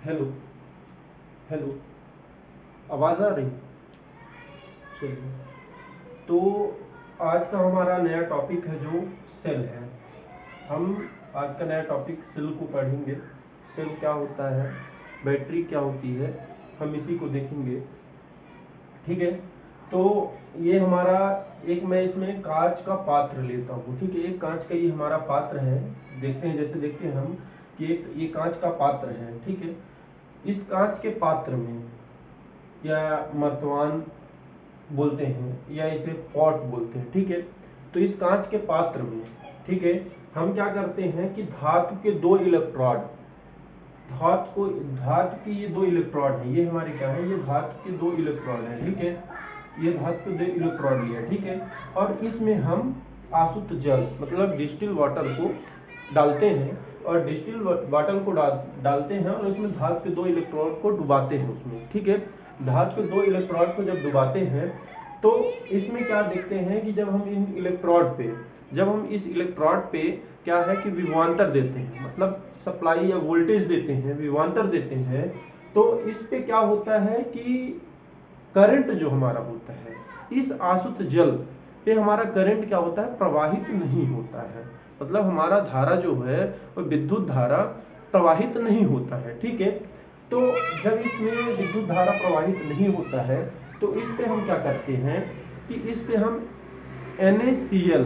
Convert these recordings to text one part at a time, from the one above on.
Hello. Hello. आवाज़ आ रही? चलिए। तो आज का हमारा नया टॉपिक है जो सेल है। हम आज का नया टॉपिक सेल को पढ़ेंगे। सेल क्या होता है, बैटरी क्या होती है, हम इसी को देखेंगे। ठीक है। तो ये हमारा एक, मैं इसमें कांच का पात्र लेता हूँ। ठीक है, एक कांच का ये हमारा पात्र है। देखते हैं, जैसे देखते हैं हम कि एक ये कांच का पात्र है। ठीक है। इस कांच के पात्र में, या मर्तवान बोलते हैं, या इसे पॉट बोलते हैं। ठीक है। तो इस कांच के पात्र में, ठीक है, हम क्या करते हैं कि धातु के दो इलेक्ट्रोड, धातु की ये दो इलेक्ट्रोड है, ये हमारे क्या है, ये धातु के दो इलेक्ट्रोड है। ठीक है, ये धातु के दो इलेक्ट्रोड लिया। ठीक है, और इसमें हम आसुत जल मतलब डिस्टिल वाटर को डालते हैं, और डिस्टिल वाटर को डालते हैं, और उसमें धातु के दो इलेक्ट्रोड को डुबाते हैं उसमें। ठीक है, धातु के दो इलेक्ट्रोड को जब डुबाते हैं तो इसमें क्या देखते हैं कि जब हम इन इलेक्ट्रोड पे, जब हम इस इलेक्ट्रोड पे क्या है कि विभवांतर देते हैं, मतलब सप्लाई या वोल्टेज देते हैं, विभवांतर देते हैं, तो इस पे क्या होता है कि करंट जो हमारा होता है, इस आसुत जल पे हमारा करंट क्या होता है, प्रवाहित नहीं होता है। मतलब हमारा धारा जो है वो विद्युत धारा प्रवाहित नहीं होता है। ठीक है। तो जब इसमें विद्युत धारा प्रवाहित नहीं होता है तो इस पे हम क्या करते हैं कि इस पे हम NaCl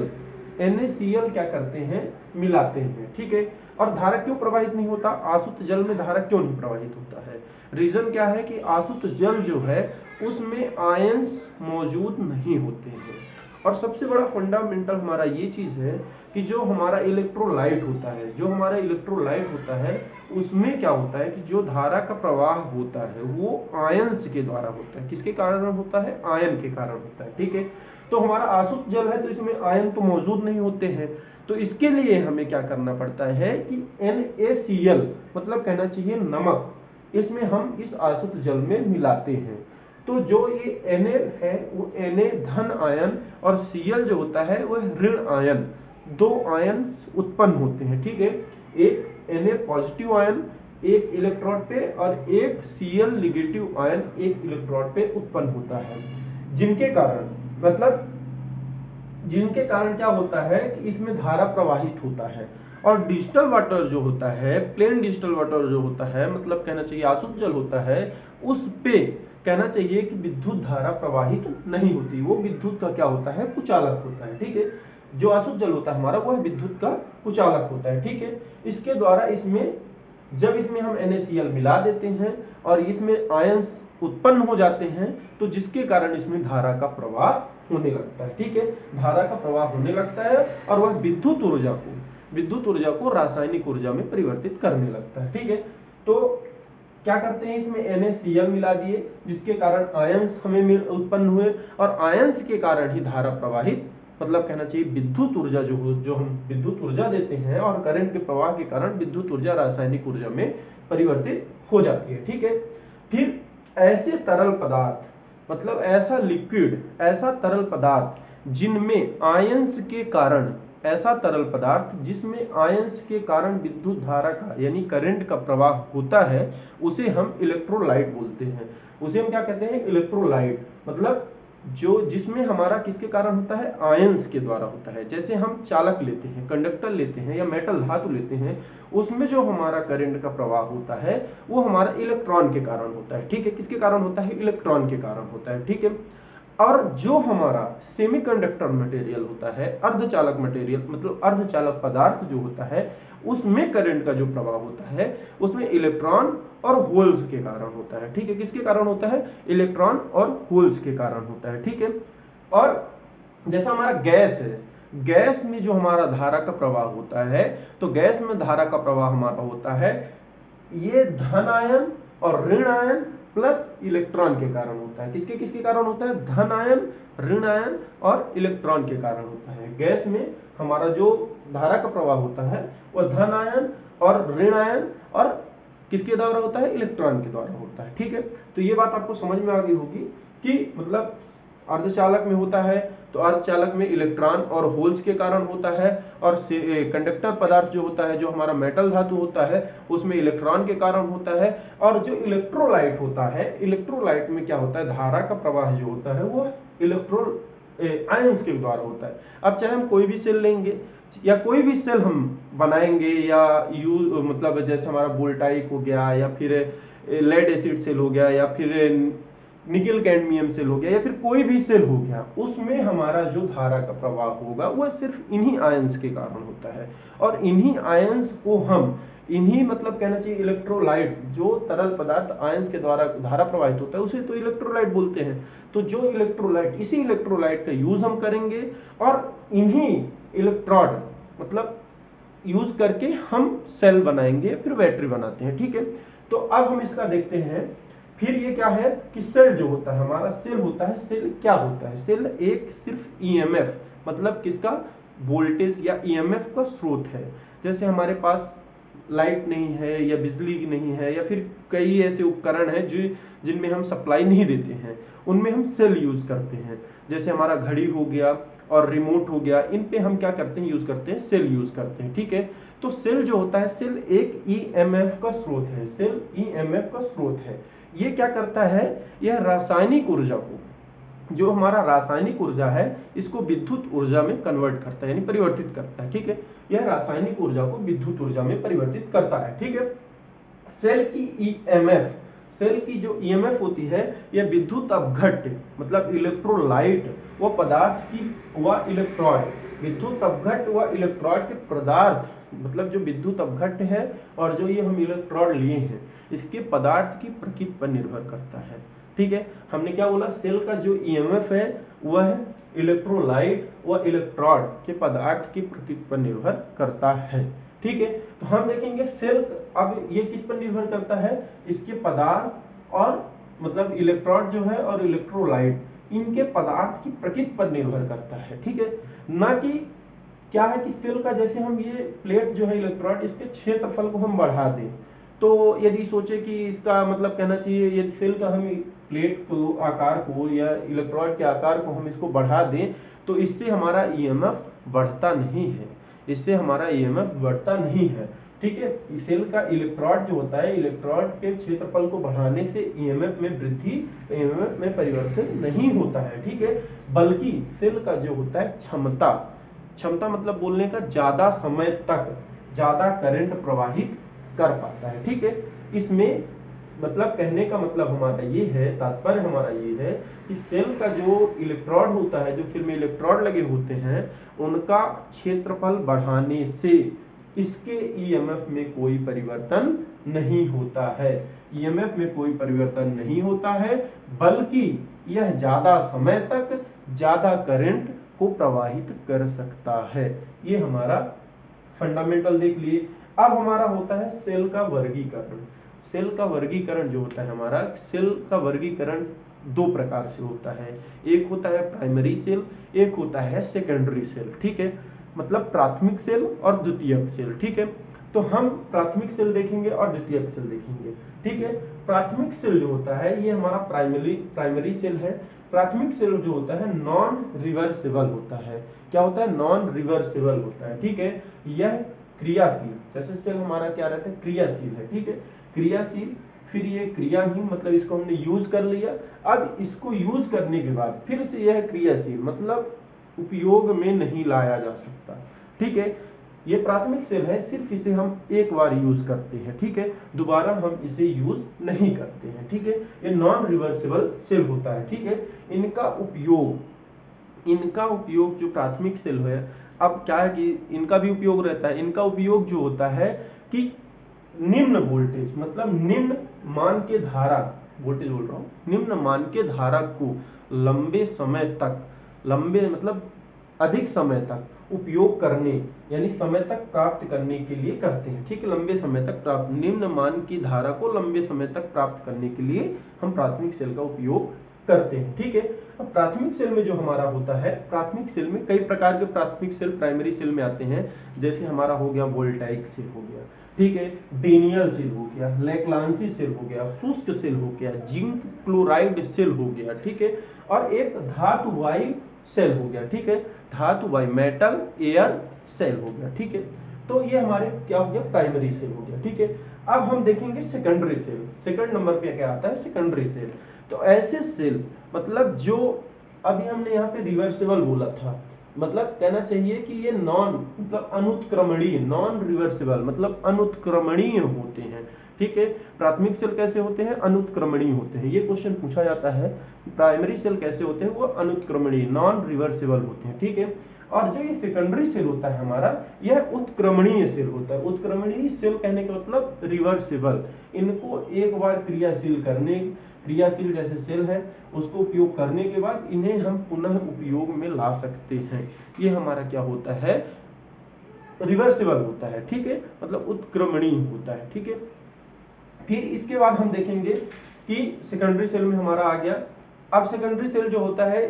क्या करते हैं, मिलाते हैं। ठीक है। और धारा क्यों प्रवाहित नहीं होता, आसुत जल में धारा क्यों नहीं प्रवाहित होता है? रीजन क्या है कि आसुत जल जो है उसमें आयंस मौजूद नहीं होते हैं। और सबसे बड़ा फंडामेंटल हमारा ये चीज है कि जो हमारा इलेक्ट्रोलाइट होता है, जो हमारा इलेक्ट्रोलाइट होता है, उसमें क्या होता है कि जो धारा का प्रवाह होता है वो आयंस के द्वारा होता है। किसके कारण होता है? आयन के कारण होता है। ठीक है। तो हमारा आसुत जल है तो इसमें आयन तो मौजूद नहीं होते हैं, तो इसके लिए हमें क्या करना पड़ता है कि NaCl मतलब कहना चाहिए नमक, इसमें हम इस आसुत जल में मिलाते हैं। तो जो ये Na है वो Na धन आयन, और Cl जो होता है वह ऋण आयन, दो आयन उत्पन्न होते हैं। ठीक है, एक Na पॉजिटिव आयन एक इलेक्ट्रोड पे, और एक Cl नेगेटिव आयन एक इलेक्ट्रोड पे उत्पन्न होता है, जिनके कारण मतलब जिनके कारण क्या होता है कि इसमें धारा प्रवाहित होता है। और डिजिटल वाटर जो होता है, प्लेन डिजिटल वाटर जो होता है, मतलब कहना चाहिए आसुत जल होता है, उस पे कहना चाहिए कि विद्युत धारा प्रवाहित नहीं होती, वो विद्युत का क्या होता है, कुचालक होता है। ठीक है, जो आसुत जल होता है हमारा वह विद्युत का कुचालक होता है। ठीक है, इसके द्वारा इसमें जब इसमें हम NaCl मिला देते हैं और इसमें आयंस उत्पन्न हो जाते हैं, तो जिसके कारण इसमें धारा का प्रवाह होने लगता है। ठीक है, धारा का प्रवाह होने लगता है और वह विद्युत ऊर्जा को रासायनिक ऊर्जा में परिवर्तित करने लगता है। ठीक है, तो क्या करते हैं, इसमें NaCl मिला दिए, जिसके कारण आयंस हमें उत्पन्न हुए, और आयंस के कारण ही धारा प्रवाहित, मतलब कहना चाहिए विद्युत ऊर्जा जो हम विद्युत ऊर्जा देते हैं, और करंट के प्रवाह के कारण विद्युत ऊर्जा रासायनिक ऊर्जा में परिवर्तित हो जाती है। ठीक है, फिर ऐसे तरल पदार्थ, मतलब ऐसा लिक्विड, ऐसा तरल पदार्थ जिनमें आयंस के कारण, ऐसा तरल पदार्थ जिसमें आयंस के कारण विद्युत धारा का यानी करंट का प्रवाह होता है, उसे हम इलेक्ट्रोलाइट बोलते हैं। उसे हम क्या कहते हैं, इलेक्ट्रोलाइट। मतलब जो जिसमें हमारा किसके कारण होता है, आयंस के द्वारा होता है। जैसे हम चालक लेते हैं, कंडक्टर लेते हैं, या मेटल धातु लेते हैं, उसमें जो हमारा करंट का प्रवाह होता है वो हमारा इलेक्ट्रॉन के कारण होता है। ठीक है, किसके कारण होता है, इलेक्ट्रॉन के कारण होता है। ठीक है, और जो हमारा सेमीकंडक्टर मटेरियल होता है, अर्धचालक मटेरियल मतलब अर्धचालक पदार्थ जो होता है, उसमें करंट का जो प्रवाह होता है उसमें इलेक्ट्रॉन और होल्स के कारण होता है। ठीक है, किसके कारण होता है, इलेक्ट्रॉन और होल्स के कारण होता है। ठीक है, और जैसा हमारा गैस है, गैस में जो हमारा धारा का प्रवाह होता है, तो गैस में धारा का प्रवाह हमारा होता है ये धन आयन और ऋण आयन प्लस इलेक्ट्रॉन के कारण होता है। किसके किसके कारण होता है, धन आयन, ऋण आयन और इलेक्ट्रॉन के कारण होता है। गैस में हमारा जो धारा का प्रवाह होता है वह धन आयन और ऋण आयन और किसके द्वारा होता है, इलेक्ट्रॉन के द्वारा होता है। ठीक है, तो ये बात आपको समझ में आ गई होगी कि मतलब अर्धचालक में होता है तो अर्धचालक में इलेक्ट्रॉन और होल्स के कारण होता है, और कंडक्टर पदार्थ जो होता है, जो हमारा मेटल धातु होता है, उसमें इलेक्ट्रॉन के कारण होता है। और जो इलेक्ट्रोलाइट होता है, इलेक्ट्रोलाइट में क्या होता है, धारा का प्रवाह जो होता है वो आयंस के द्वारा होता है। अब चाहे हम कोई भी सेल लेंगे या कोई भी सेल हम बनाएंगे, या मतलब जैसे हमारा वोल्टाइक हो गया, या फिर लेड एसिड सेल हो गया, या फिर निकल कैडमियम सेल हो गया, या फिर कोई भी सेल हो गया, उसमें हमारा जो धारा का प्रवाह होगा वह सिर्फ इन्हीं आयंस के कारण होता है। और इन्हीं आयंस को हम मतलब कहना चाहिए इलेक्ट्रोलाइट, जो तरल पदार्थ आयंस के द्वारा धारा प्रवाहित होता है उसे तो इलेक्ट्रोलाइट बोलते हैं। तो जो इलेक्ट्रोलाइट, इसी इलेक्ट्रोलाइट का यूज हम करेंगे और इन्हीं इलेक्ट्रोड मतलब यूज करके हम सेल बनाएंगे, फिर बैटरी बनाते हैं। ठीक है, तो अब हम इसका देखते हैं। फिर ये क्या है कि सेल जो होता है, हमारा सेल होता है, सेल क्या होता है, सेल एक सिर्फ ईएमएफ मतलब किसका, वोल्टेज या ईएमएफ का स्रोत है। जैसे हमारे पास लाइट नहीं है या बिजली नहीं है, या फिर कई ऐसे उपकरण हैं जो जिनमें हम सप्लाई नहीं देते हैं, उनमें हम सेल यूज करते हैं। जैसे हमारा घड़ी हो गया और रिमोट हो गया, इन पे हम क्या करते हैं, यूज करते हैं, सेल यूज करते हैं। ठीक है, तो सेल जो होता है, सेल एक ईएमएफ का स्रोत है, सेल ईएमएफ का स्रोत है। ये क्या करता है, यह रासायनिक ऊर्जा को, जो हमारा रासायनिक ऊर्जा है, इसको विद्युत ऊर्जा में कन्वर्ट करता है, यानी परिवर्तित करता है। ठीक है, यह रासायनिक ऊर्जा को विद्युत ऊर्जा में परिवर्तित करता है। ठीक है, सेल की ईएमएफ, सेल की जो ईएमएफ होती है, यह विद्युत अपघट्य मतलब इलेक्ट्रोलाइट व पदार्थ की व इलेक्ट्रॉड, विद्युत अपघट्य व इलेक्ट्रॉड के पदार्थ मतलब जो विद्युत अपघट्य है और जो ये हम इलेक्ट्रॉड लिए हैं, इसके पदार्थ की प्रकृति पर निर्भर करता है। ठीक है, हमने क्या बोला, सेल का जो ईएमएफ है वह इलेक्ट्रोलाइट व इलेक्ट्रॉड के पदार्थ की प्रकृति पर निर्भर करता है। ठीक है, तो हम देखेंगे सेल अब ये किस पर निर्भर करता है, इसके पदार्थ और मतलब इलेक्ट्रॉड जो है और इलेक्ट्रोलाइट, इनके पदार्थ की प्रकृति पर निर्भर करता है। ठीक है, ना कि क्या है कि सेल का जैसे हम ये प्लेट जो है इलेक्ट्रॉड, इसके क्षेत्रफल को हम बढ़ा दें, तो यदि सोचे कि इसका मतलब कहना चाहिए यदि सेल का हम प्लेट को आकार को या इलेक्ट्रॉड के आकार को हम इसको बढ़ा दें, तो इससे हमारा ईएमएफ बढ़ता नहीं है, इससे हमारा ईएमएफ बढ़ता नहीं है। ठीक है, सेल का इलेक्ट्रॉड जो होता है, इलेक्ट्रॉड के क्षेत्रफल को बढ़ाने से ईएमएफ में वृद्धि, ईएमएफ में परिवर्तन नहीं होता है। ठीक है, बल्कि सेल का जो होता है क्षमता, क्षमता मतलब बोलने का, ज्यादा समय तक ज्यादा करंट प्रवाहित कर पाता है। ठीक है, इसमें मतलब कहने का मतलब हमारा ये है, तात्पर्य हमारा ये है कि सेल का जो इलेक्ट्रॉड होता है, जो सेल में इलेक्ट्रॉड लगे होते हैं, उनका क्षेत्रफल बढ़ाने से इसके ईएमएफ में कोई परिवर्तन नहीं होता है, ईएमएफ में कोई परिवर्तन नहीं होता है, बल्कि यह ज्यादा समय तक ज्यादा करंट को प्रवाहित कर सकता है। ये हमारा फंडामेंटल देख लिए। अब हमारा होता है सेल का वर्गीकरण। सेल का वर्गीकरण जो होता है हमारा, सेल का वर्गीकरण दो प्रकार से होता है, एक होता है प्राइमरी सेल, एक होता है सेकेंडरी सेल। ठीक है, मतलब प्राथमिक सेल और द्वितीयक सेल। ठीक है, तो हम प्राथमिक सेल देखेंगे और द्वितीयक सेल देखेंगे। ठीक है, प्राथमिक सेल जो होता है ये हमारा प्राइमरी सेल है। प्राथमिक सेल जो होता है नॉन रिवर्सिबल होता है। क्या होता है, नॉन रिवर्सिबल होता है। ठीक है, यह क्रियाशील, जैसे सेल हमारा क्या रहता है, क्रियाशील है। ठीक है, क्रियाशील, फिर ये क्रियाहीन मतलब इसको हमने यूज कर लिया, अब इसको यूज करने के बाद फिर से यह क्रियाशील मतलब उपयोग में नहीं लाया जा सकता। ठीक है, ये प्राथमिक सेल है, सिर्फ इसे हम एक बार यूज करते हैं। ठीक है, दोबारा हम इसे यूज नहीं करते हैं। ठीक है, ये नॉन रिवर्सिबल सेल होता है। ठीक है, इनका उपयोग जो प्राथमिक सेल है, अब क्या है कि इनका भी उपयोग रहता है। इनका उपयोग जो होता है कि निम्न वोल्टेज मतलब निम्न मान के धारा, वोल्टेज बोल रहा हूं, निम्न मान के धारा को लंबे समय तक, लंबे मतलब अधिक समय तक उपयोग करने यानी समय तक प्राप्त करने के लिए करते हैं। ठीक है, लंबे समय तक प्राप्त, निम्न मान की धारा को लंबे समय तक प्राप्त करने के लिए हम प्राथमिक सेल का उपयोग करते हैं। ठीक है, अब प्राथमिक सेल में जो हमारा होता है, प्राथमिक सेल में कई प्रकार के प्राथमिक सेल प्राइमरी सेल में आते हैं। जैसे हमारा हो गया वोल्टाइक सेल हो गया, ठीक है, डेनियल सेल हो गया, लेक्लांसी सेल हो गया, शुष्क सेल हो गया, जिंक क्लोराइड सेल हो गया, ठीक है, और एक धातु वायु सेल हो गया। ठीक है, धातु वायु मेटल एयर सेल हो गया। ठीक है, तो ये हमारे क्या हो गया, प्राइमरी सेल हो गया। ठीक है, अब हम देखेंगे सेकेंडरी सेल। सेकंड नंबर पे क्या आता है, सेकेंडरी सेल। तो ऐसे सेल मतलब जो अभी हमने यहाँ पे रिवर्सिबल बोला था, मतलब कहना चाहिए कि ये नॉन मतलब अनुत्क्रमणीय, नॉन रिवर्सिबल मतलब अनुत्क्रमणीय होते हैं। ठीक है, प्राथमिक सेल कैसे होते हैं, अनुत्क्रमणीय होते हैं। ये क्वेश्चन पूछा जाता है, प्राइमरी सेल कैसे होते हैं, वो अनुत्क्रमणीय नॉन रिवर्सिबल होते हैं। ठीक है, और जो ये सेकेंडरी सेल होता है हमारा, यह उत्क्रमणीय सेल होता है। उत्क्रमणीय सेल कहने का मतलब रिवर्सिबल, इनको एक बार क्रियाशील जैसे सेल है उसको उपयोग करने के बाद इन्हें हम पुनः उपयोग में ला सकते हैं। ये हमारा क्या होता है, रिवर्सिबल होता है। ठीक है, मतलब उत्क्रमणीय होता है। ठीक है, फिर इसके बाद हम देखेंगे कि सेकेंडरी सेल में हमारा आ गया। अब सेकेंडरी सेल जो होता है,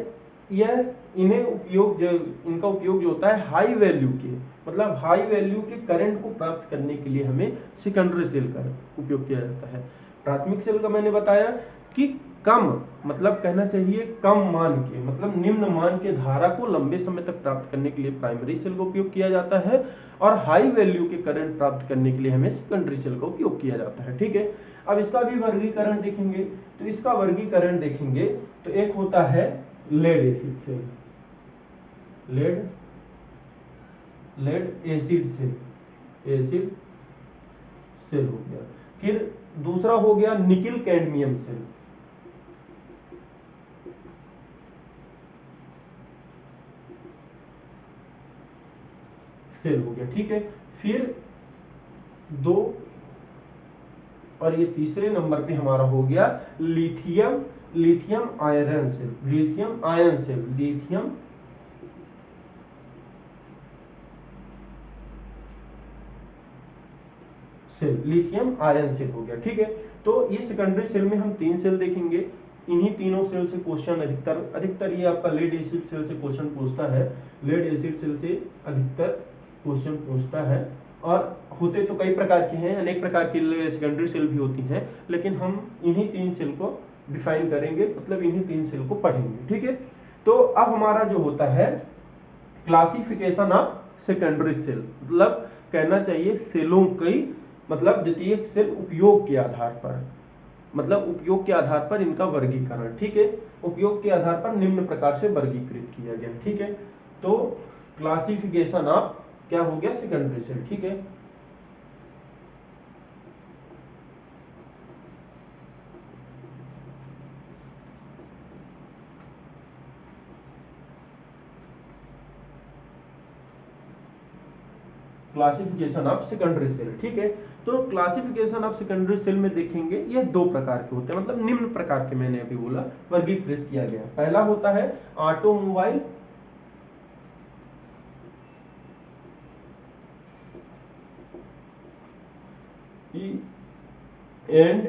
यह इनका उपयोग जो होता है हाई वैल्यू के, मतलब हाई वैल्यू के करंट को प्राप्त करने के लिए हमें सेकेंडरी सेल का उपयोग किया जाता है। प्राथमिक सेल का मैंने बताया कि कम मतलब कहना चाहिए कम मान के, मतलब निम्न मान के धारा को लंबे समय तक प्राप्त करने के लिए प्राइमरी सेल का उपयोग किया जाता है, और हाई वैल्यू के करंट प्राप्त करने के लिए हमें सेकेंडरी सेल का उपयोग किया जाता है। ठीक है, अब इसका भी वर्गीकरण देखेंगे। तो इसका वर्गीकरण देखेंगे तो एक होता है lead acid cell, lead acid cell हो गया। फिर दूसरा हो गया निकिल कैडमियम सेल हो गया। ठीक है, फिर दो और ये तीसरे नंबर पे हमारा हो गया लिथियम आयन सेल हो गया। ठीक है, तो ये सेकेंडरी सेल में हम 3 सेल देखेंगे। इन्हीं तीनों सेल से क्वेश्चन अधिकतर ये आपका लेड एसिड सेल से क्वेश्चन पूछता है, लेड एसिड सेल से अधिकतर क्वेश्चन पूछता है। और होते तो कई प्रकार के हैं, अनेक प्रकार की सेकेंडरी सेल भी होती हैं, लेकिन हम इन्हीं 3 सेल को डिफाइन करेंगे, मतलब इन्हीं 3 सेल को पढ़ेंगे। ठीक है, तो अब हमारा जो होता है क्लासिफिकेशन ऑफ सेकेंडरी सेल, मतलब कहना चाहिए सेलों की मतलब द्वितीयक सेल उपयोग के आधार पर, मतलब उपयोग के आधार पर इनका वर्गीकरण। ठीक है, उपयोग के आधार पर निम्न प्रकार से वर्गीकृत किया गया। ठीक है, तो क्लासिफिकेशन ऑफ क्या हो गया, सेकेंडरी सेल। ठीक है, क्लासिफिकेशन ऑफ सेकेंडरी सेल। ठीक है, तो क्लासिफिकेशन ऑफ सेकेंडरी सेल में देखेंगे ये 2 प्रकार के होते हैं, मतलब निम्न प्रकार के मैंने अभी बोला वर्गीकृत किया गया। पहला होता है ऑटोमोबाइल एंड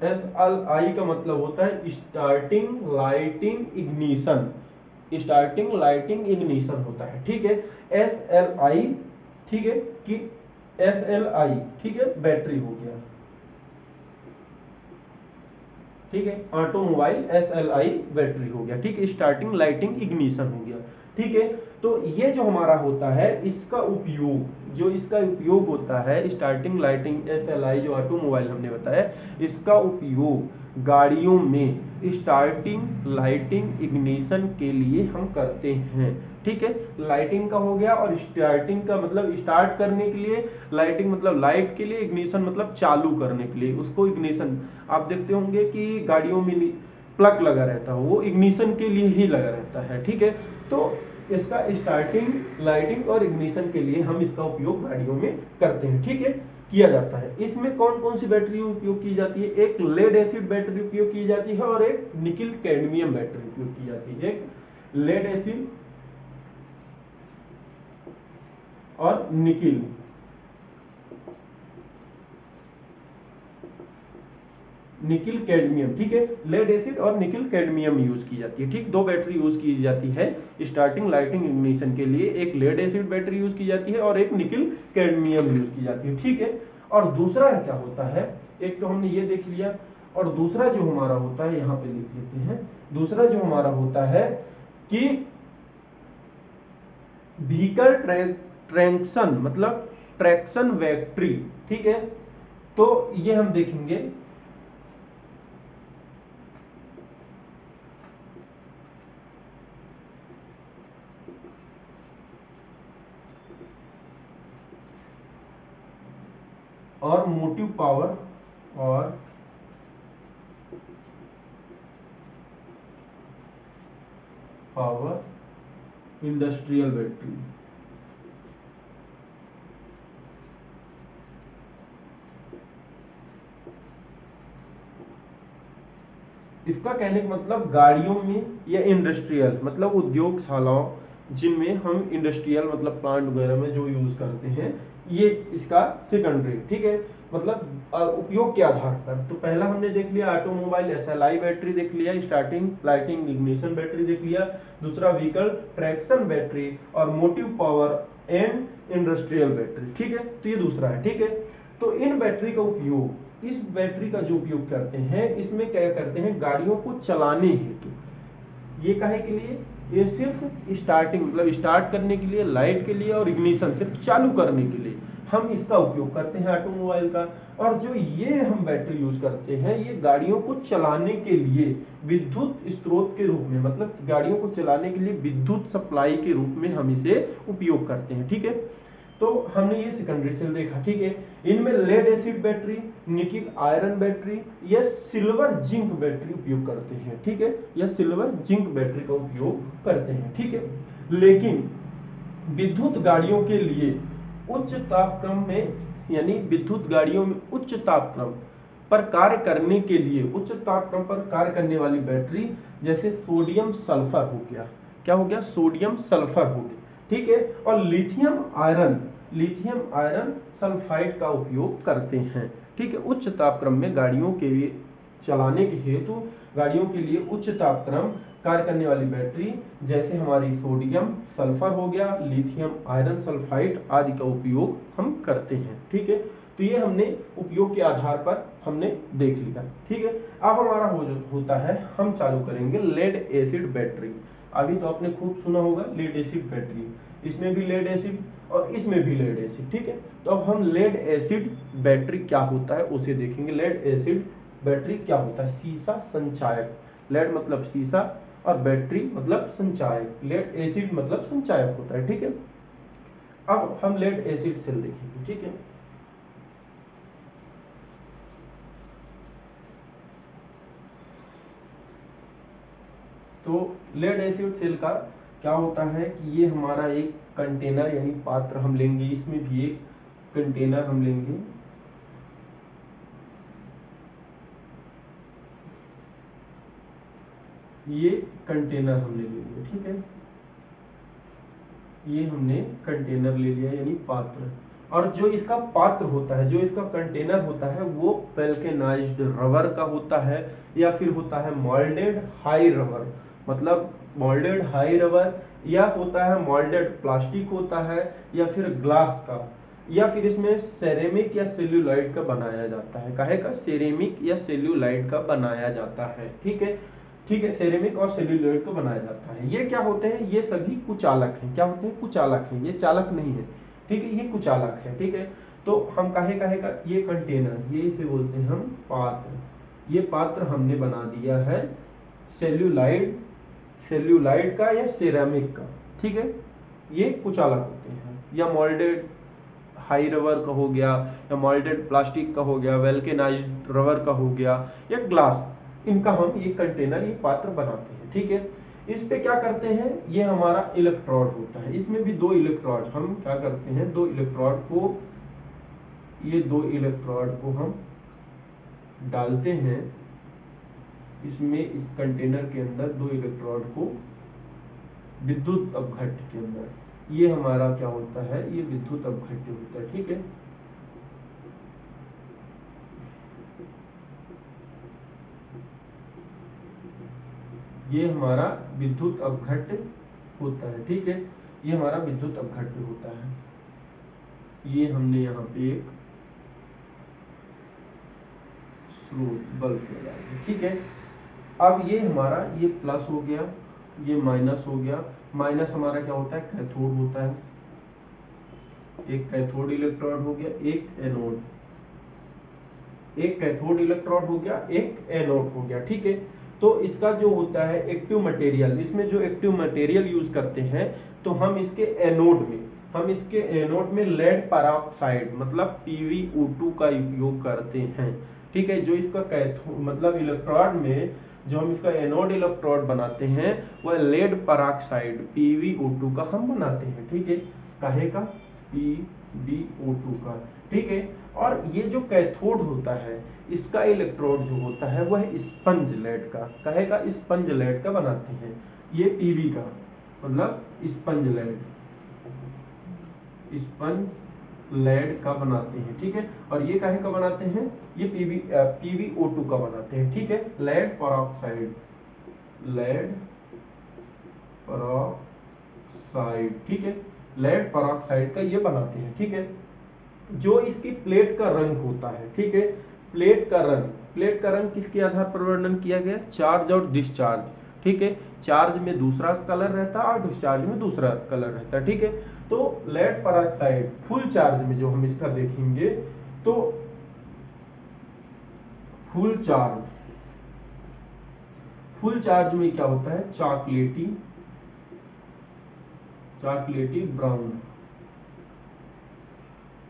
SLI का मतलब होता है स्टार्टिंग लाइटिंग इग्निशन होता है। ठीक है, SLI, ठीक है, कि SLI, ठीक है, बैटरी हो गया। ठीक है, ऑटोमोबाइल SLI बैटरी हो गया। ठीक है, स्टार्टिंग लाइटिंग इग्निशन हो गया। ठीक है, तो ये जो हमारा होता है इसका उपयोग होता है स्टार्टिंग लाइटिंग SLI जो ऑटोमोबाइल हमने बताया, इसका उपयोग गाड़ियों में स्टार्टिंग लाइटिंग इग्निशन के लिए हम करते हैं। ठीक है, लाइटिंग का हो गया, और स्टार्टिंग का मतलब स्टार्ट करने के लिए, लाइटिंग मतलब लाइट के लिए, इग्निशन मतलब चालू करने के लिए। उसको इग्निशन आप देखते होंगे कि गाड़ियों में प्लग लगा रहता है, वो इग्निशन के लिए ही लगा रहता है। ठीक है, तो इसका स्टार्टिंग लाइटिंग और इग्निशन के लिए हम इसका उपयोग गाड़ियों में करते हैं। ठीक है, किया जाता है। इसमें कौन कौन सी बैटरी उपयोग की जाती है, एक लेड एसिड बैटरी उपयोग की जाती है, और एक निकिल कैडमियम बैटरी उपयोग की जाती है। एक लेड एसिड और निकिल कैडमियम, ठीक है, लेड एसिड और निकिल कैडमियम यूज की जाती है, ठीक, दो बैटरी यूज की जाती है स्टार्टिंग लाइटिंग इग्निशन के लिए। एक लेड एसिड बैटरी यूज की जाती है और एक निकिल कैडमियम यूज की जाती है, ठीक है। और दूसरा क्या होता है, एक तो हमने ये देख लिया, और दूसरा जो हमारा होता है, यहाँ पे लिख लेते हैं, दूसरा जो हमारा होता है कि व्हीकल ट्रैक्शन, मतलब ट्रैक्शन बैटरी, ठीक है। तो ये हम देखेंगे और मोटिव पावर और पावर इंडस्ट्रियल बैटरी। इसका कहने का मतलब गाड़ियों में या इंडस्ट्रियल मतलब उद्योगशालाओं जिनमें हम इंडस्ट्रियल मतलब प्लांट वगैरह में जो यूज करते हैं, ये इसका सेकेंडरी, ठीक है, मतलब उपयोग के आधार पर। तो पहला हमने देख लिया ऑटोमोबाइल एसएलआई बैटरी देख लिया, स्टार्टिंग लाइटिंग इग्निशन बैटरी देख लिया, दूसरा व्हीकल ट्रैक्शन बैटरी और motive power and industrial battery, ठीक है। तो ये दूसरा है, ठीक है। तो इन बैटरी का उपयोग, इस बैटरी का जो उपयोग करते हैं, इसमें क्या करते हैं, गाड़ियों को चलाने हेतु, ये काहे के लिए, ये सिर्फ स्टार्टिंग मतलब स्टार्ट करने के लिए, लाइट के लिए, और इग्निशन सिर्फ चालू करने के लिए हम इसका उपयोग करते हैं ऑटोमोबाइल का। और जो ये हम बैटरी यूज करते हैं, ये गाड़ियों को चलाने के लिए विद्युत स्रोत के रूप में, मतलब गाड़ियों को चलाने के लिए विद्युत सप्लाई के रूप में हम इसे उपयोग करते हैं, ठीक है। तो हमने ये सेकेंडरी सेल देखा, ठीक है। इनमें lead acid battery, nickel iron battery या सिल्वर जिंक बैटरी उपयोग करते हैं, ठीक है, या सिल्वर जिंक बैटरी का उपयोग करते हैं, ठीक है। लेकिन विद्युत गाड़ियों के लिए उच्च तापक्रम में, यानी विद्युत गाड़ियों में उच्च तापक्रम पर कार्य करने के लिए, उच्च तापक्रम पर कार्य करने वाली बैटरी, जैसे सोडियम सल्फर हो गया, क्या हो गया, सोडियम सल्फर हो गया, ठीक है, और लिथियम आयरन सल्फाइड का उपयोग करते हैं, ठीक है। उच्च तापक्रम में गाड़ियों के लिए चलाने के हेतु, गाड़ियों के लिए उच्च तापक्रम कार्य करने वाली बैटरी, जैसे हमारी सोडियम सल्फर हो गया, लिथियम आयरन सल्फाइड आदि का उपयोग हम करते हैं, ठीक है। तो ये हमने उपयोग के आधार पर हमने देख लिया, ठीक है। अब हमारा होता है, हम चालू करेंगे लेड एसिड बैटरी। अभी तो आपने खूब सुना होगा लेड एसिड बैटरी, इसमें भी लेड एसिड और इसमें भी लेड एसिड, ठीक है। तो अब हम लेड एसिड बैटरी क्या होता है उसे देखेंगे। लेड एसिड बैटरी क्या होता है, सीसा संचायक, लेड मतलब सीसा और बैटरी मतलब संचायक, लेड एसिड मतलब संचायक होता है, ठीक है। अब हम लेड एसिड सेल देखेंगे, ठीक है। तो लेड एसिड सेल का क्या होता है कि ये हमारा एक कंटेनर यानी पात्र हम लेंगे, इसमें भी एक कंटेनर हम लेंगे, ये कंटेनर हम ले लेंगे, ठीक है। ये हमने कंटेनर ले लिया यानी पात्र, और जो इसका पात्र होता है, जो इसका कंटेनर होता है, वो वेल्केनाइज्ड रबर का होता है, या फिर होता है मोल्डेड हाई रबर, मतलब मोल्डेड हाई रबर, या होता है मोल्डेड प्लास्टिक होता है, या फिर ग्लास का, या फिर इसमें सेरेमिक या सेल्यूलाइड का बनाया जाता है, काहे का, सेरेमिक या सेल्यूलाइड का बनाया जाता है, ठीक है, ठीक है, सेरेमिक और सेल्यूलोइड को बनाया जाता है। ये क्या होते हैं, ये सभी कुचालक हैं, क्या होते हैं, कुचालक हैं, ये चालक नहीं है, ठीक है, ये कुचालक है, ठीक है। तो हम काहे काहे का, ये कंटेनर, ये इसे बोलते हैं हम पात्र, ये पात्र हमने बना दिया है सेल्यूलाइड का या सेरामिक का, ठीक है। ये कुचालक होते हैं, या मोल्डेड हाई रबर का हो गया, या मोल्डेड प्लास्टिक का हो गया, वेल्केनाइज्ड रबर का हो गया, या ग्लास, इनका हम ये कंटेनर, ये पात्र बनाते हैं, ठीक है। इस पे क्या करते हैं, ये हमारा इलेक्ट्रोड होता है, इसमें भी दो इलेक्ट्रोड हम क्या करते हैं, दो इलेक्ट्रोड को, ये दो इलेक्ट्रोड को हम डालते हैं इसमें, इस कंटेनर के अंदर दो इलेक्ट्रोड को विद्युत अपघट्य के अंदर, ये हमारा क्या होता है, ये विद्युत अपघट्य होता है, ठीक है। ये हमारा विद्युत अपघट्य होता है, ठीक है, ये हमारा विद्युत अपघट्य होता है। ये हमने यहाँ पे एक स्रोत बल्ब लगा दिया, ठीक है। अब ये हमारा ये प्लस हो गया, ये माइनस हो गया। माइनस हमारा क्या होता है, कैथोड होता है। एक कैथोड इलेक्ट्रोड हो गया, एक एनोड, एक कैथोड इलेक्ट्रोड हो गया, एक एनोड हो गया, ठीक है। तो इसका जो होता है एक्टिव मटेरियल, इसमें जो एक्टिव मटेरियल यूज करते हैं, तो हम इसके एनोड में लेड पेरोक्साइड मतलब PbO2 का उपयोग करते हैं, ठीक है। जो इसका कैथोड मतलब इलेक्ट्रोड में जो हम इसका एनोड इलेक्ट्रोड बनाते हैं वह लेड पेरोक्साइड PbO2 का हम बनाते हैं, ठीक है। काहे का, PbO2 का, ठीक है। और ये जो कैथोड होता है इसका इलेक्ट्रोड जो होता है वह स्पंज लेड का, कहे का स्पंज लेड का बनाते हैं। ये Pb का मतलब स्पंज लेड का बनाते हैं, ठीक है। और ये काहे का बनाते हैं, ये PbO2 का बनाते हैं, ठीक है। लेड पेरोक्साइड ठीक है, लेड पेरोक्साइड का ये बनाते हैं, ठीक है। जो इसकी प्लेट का रंग होता है, ठीक है, प्लेट का रंग किसके आधार पर वर्णन किया गया, चार्ज और डिस्चार्ज, ठीक है। चार्ज में दूसरा कलर रहता है और डिस्चार्ज में दूसरा कलर रहता है, ठीक है। तो लेड पेरोक्साइड फुल चार्ज में जो हम इसका देखेंगे, तो फुल चार्ज में क्या होता है, चॉकलेटी ब्राउन।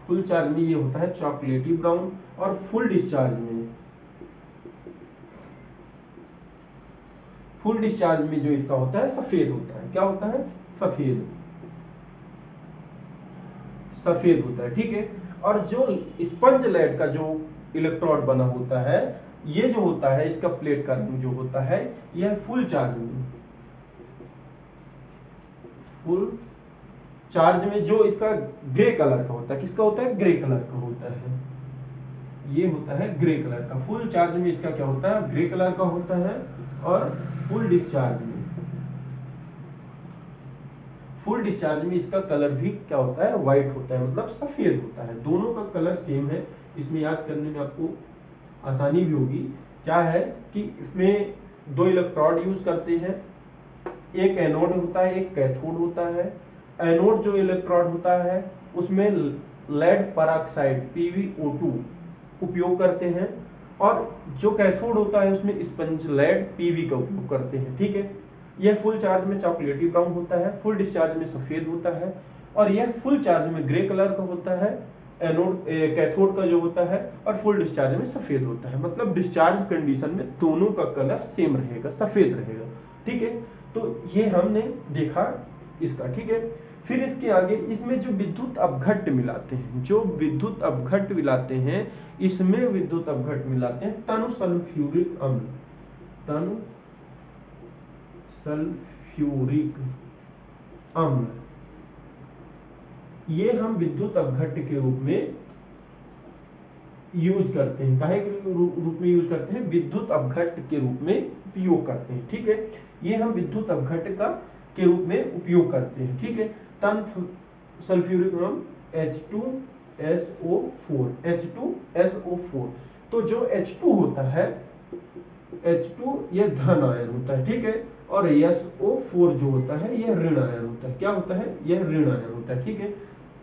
फुल चार्ज में ये होता है चॉकलेटी ब्राउन। और फुल डिस्चार्ज में जो इसका होता है सफेद होता है। क्या होता है, सफेद होता है, ठीक है। और जो स्पंज लेड का जो इलेक्ट्रोड बना होता है, ये जो होता है इसका प्लेट का रंग जो होता है, यह फुल चार्ज में जो इसका ग्रे कलर का होता है, किसका होता है, ग्रे कलर का होता है। ये होता है ग्रे कलर का। फुल चार्ज में इसका क्या होता है, ग्रे कलर का होता है। और फुल डिस्चार्ज में इसका कलर भी क्या होता है, व्हाइट होता है, मतलब सफेद होता है। दोनों का कलर सेम है। इसमें याद करने में आपको आसानी भी होगी। क्या है कि इसमें दो इलेक्ट्रोड यूज करते हैं, एक एनोड होता है, एक कैथोड होता है। एनोड जो इलेक्ट्रोड होता है उसमें लेड पेरोक्साइड PbO2 उपयोग करते हैं, और जो कैथोड होता है उसमें स्पंज लेड Pb का उपयोग करते हैं, ठीक है। यह फुल चार्ज में चॉकलेटी ब्राउन होता है, फुल डिस्चार्ज में सफेद होता है, और यह फुल चार्ज में ग्रे कलर का होता है, एनोड कैथोड का जो होता है, और फुल डिस्चार्ज में सफेद होता है। मतलब डिस्चार्ज कंडीशन में दोनों का कलर सेम रहेगा, सफेद रहेगा, ठीक है। तो ये हमने देखा इसका, ठीक है। फिर इसके आगे इसमें जो विद्युत अपघट्य मिलाते हैं, इसमें विद्युत अपघट्य मिलाते हैं तनु सल्फ्यूरिक अम्ल। ये हम विद्युत अपघट्य के रूप में यूज करते हैं। काहे के रूप में यूज करते हैं, विद्युत अपघट्य के रूप में उपयोग करते हैं, ठीक है। ये हम विद्युत अपघट्य का के रूप में उपयोग करते हैं, ठीक है। तन सल्फ्यूरिक अम्ल H2SO4। तो जो H2 होता है, H2 ये धन आयन होता है, ठीक है। और SO4 जो होता है यह ऋण आयन होता है। क्या होता है, यह ऋण आयन होता है, ठीक है।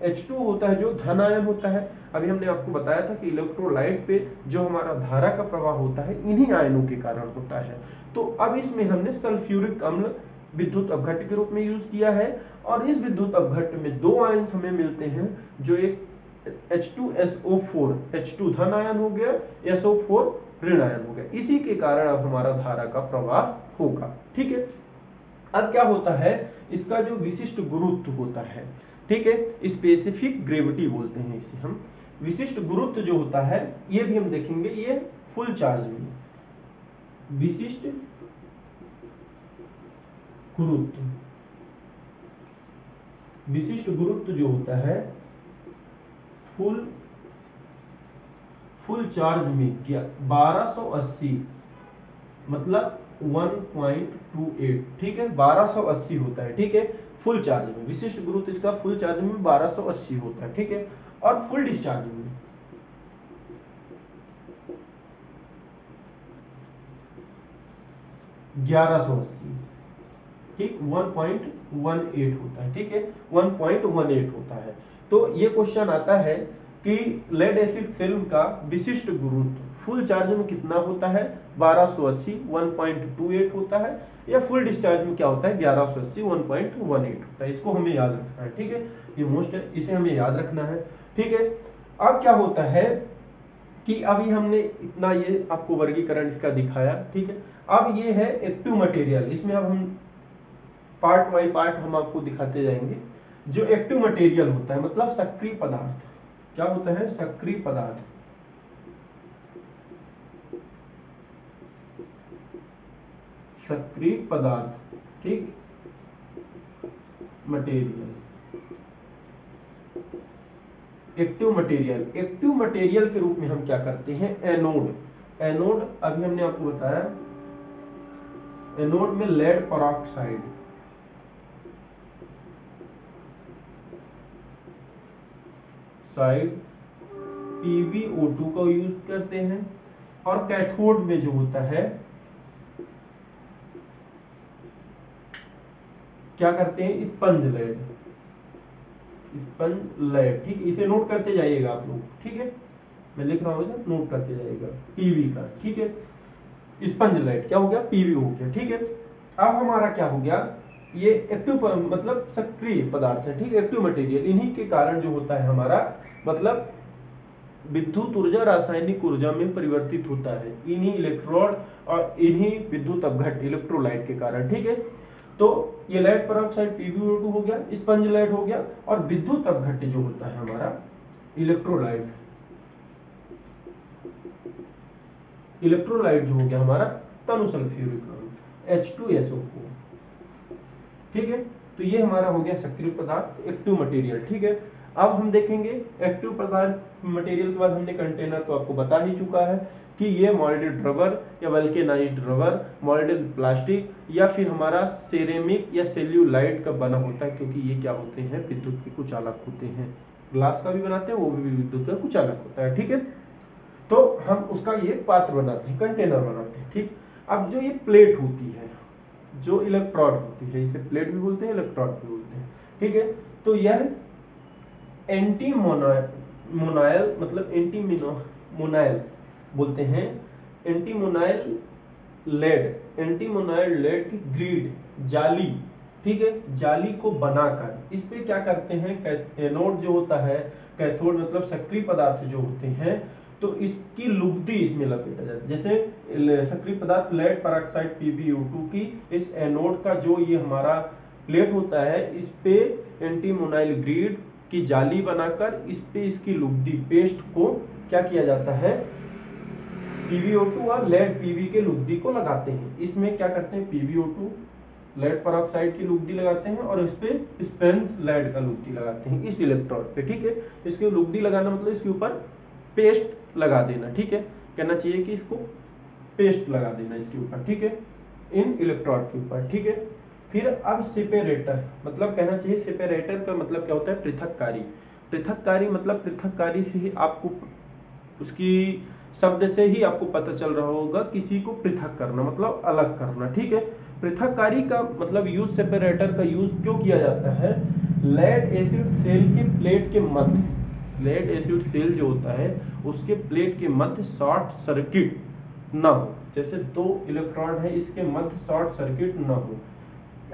H2 होता है जो धन आयन होता है। अभी हमने आपको बताया था कि इलेक्ट्रोलाइट पे जो हमारा धारा का प्रवाह होता है इन्हीं आयनों के कारण होता है। तो अब इसमें हमने सल्फ्यूरिक अम्ल विद्युत अपघट्य के रूप में यूज किया है, और इस विद्युत अपघट्य में दो आयन हमें मिलते हैं, जो एक H2SO4, H2 धन आयन हो गया, SO4 ऋण आयन हो गया। इसी के कारण अब हमारा धारा का प्रवाह होगा, ठीक है। अब क्या होता है, इसका जो विशिष्ट गुरुत्व होता है, ठीक है, स्पेसिफिक ग्रेविटी बोलते हैं इसे हम। विशिष्ट गुरुत्व जो होता है ये भी हम देखेंगे, ये फुल चार्ज में विशिष्ट गुरुत्व जो होता है फुल चार्ज में क्या 1280, मतलब 1.28, ठीक है, 1280 होता है, ठीक है, फुल चार्ज में। विशिष्ट गुरुत्व इसका फुल चार्ज में 1280 होता है, ठीक है, और फुल डिस्चार्ज में 1180, ठीक, 1.18 होता है, ठीक है, 1.18 होता है। तो ये क्वेश्चन आता है कि लेड एसिड फिल्म का विशिष्ट गुरुत्व फुल चार्ज में कितना होता है, 1280, 1.28 होता है, या फुल डिस्चार्ज में क्या होता है, 1180, 1.18 होता है। इसको हमें याद रखना है, ठीक है, ये मोस्ट है, इसे हमें याद रखना है, ठीक है। अब क्या होता है कि अभी हमने इतना ये आपको वर्गीकरण इसका दिखाया, ठीक है। अब ये है एक्टिव मटेरियल, इसमें अब हम पार्ट बाय पार्ट हम आपको दिखाते जाएंगे। जो एक्टिव मटेरियल होता है मतलब सक्रिय पदार्थ, क्या होता है, सक्रिय पदार्थ, सक्रिय पदार्थ, ठीक, material, active material. Active material के रूप में हम क्या करते हैं, एनोड, एनोड अभी हमने आपको बताया, एनोड में लेड पेरोक्साइड, साइड PbO2 का यूज करते हैं, और कैथोड में जो होता है क्या करते हैं, स्पंज लेड, स्पंज लेड, ठीक, इसे नोट करते जाइएगा आप लोग, ठीक है, मैं लिख रहा हूं इधर, नोट करते जाइएगा, पीवी का, ठीक है, स्पंज लेड क्या हो गया, पीवी हो गया, ठीक है। अब हमारा क्या हो गया, ये एक्टिव मतलब सक्रिय पदार्थ है, ठीक, एक्टिव मटेरियल, इन्हीं के कारण जो होता है हमारा मतलब विद्युत ऊर्जा रासायनिक ऊर्जा में परिवर्तित होता है, इन्हीं इलेक्ट्रोड और इन्हीं विद्युत अपघट्ट इलेक्ट्रोलाइट के कारण, ठीक है। तो ये लेड पेरोक्साइड PbO2 हो गया, स्पंज लेड हो गया, और विद्युत अपघट्ट जो होता है हमारा इलेक्ट्रोलाइट, इलेक्ट्रोलाइट जो हो गया हमारा तनु सल्फ्यूरिक H2SO4, ठीक है। तो ये हमारा हो गया सक्रिय पदार्थ, एक्टिव मटेरियल, ठीक है। अब हम देखेंगे एक्टिव पदार्थ मटेरियल के बाद हमने कंटेनर तो आपको बता ही चुका है कि ये मोल्डेड रबर या वल्केनाइज्ड रबर, मोल्डेड प्लास्टिक, या फिर हमारा सेरेमिक या सेल्यूलाइट का बना होता है, क्योंकि ये क्या होते हैं, विद्युत के कुचालक होते हैं। ग्लास का भी बनाते हैं, वो भी विद्युत का कुचालक होता है, ठीक है। तो हम उसका ये पात्र बनाते हैं, कंटेनर बनाते हैं, ठीक। अब जो ये प्लेट होती है, जो इलेक्ट्रोड होती है, इसे प्लेट भी बोलते हैं, इलेक्ट्रोड भी बोलते हैं, ठीक है। तो यह एंटी मोनाइल मतलब एंटी मोनाइल बोलते हैं, एंटी मोनाइल लेड, एंटी मोनाइल लेड की ग्रिड, जाली, ठीक है, जाली को बनाकर इस पे क्या करते हैं, एनोड जो होता है, कैथोड मतलब सक्रिय पदार्थ जो होते हैं, तो इसकी लुगदी इसमें लपेटा जाता है। जैसे सक्रिय पदार्थ लेड पेरोक्साइड PbO2 की इस एनोड का जो ये हमारा प्लेट होता है, इस पे एंटीमोनाइल ग्रिड की जाली बनाकर इस पे इसकी लुगदी पेस्ट को क्या किया जाता है, PbO2 और लेड PB के लुगदी को लगाते हैं। इसमें क्या करते हैं, PbO2 लेड पेरोक्साइड की लुगदी लगाते हैं और इस पे स्पंज लेड का लुगदी लगाते हैं इस इलेक्ट्रोड पे, ठीक है। इसके लुगदी लगाना मतलब इसके ऊपर पेस्ट लगा देना, ठीक है, कहना चाहिए कि इसको पेस्ट लगा देना इसके ऊपर, ठीक है, इन इलेक्ट्रोड के ऊपर, ठीक है। फिर अब सेपरेटर मतलब कहना चाहिए, सेपरेटर का मतलब क्या होता है, पृथककारी, पृथककारी मतलब पृथककारी से ही आपको उसकी शब्द से ही आपको पता चल रहा होगा, किसी को पृथक करना मतलब अलग करना, ठीक है। पृथककारी का मतलब यूज, सेपरेटर का यूज क्यों किया जाता है, लेड एसिड सेल के प्लेट के मध्य, लेड एसिड सेल जो होता है उसके प्लेट के मध्य शॉर्ट सर्किट ना हो, जैसे दो इलेक्ट्रॉन है इसके मध्य शॉर्ट सर्किट ना हो।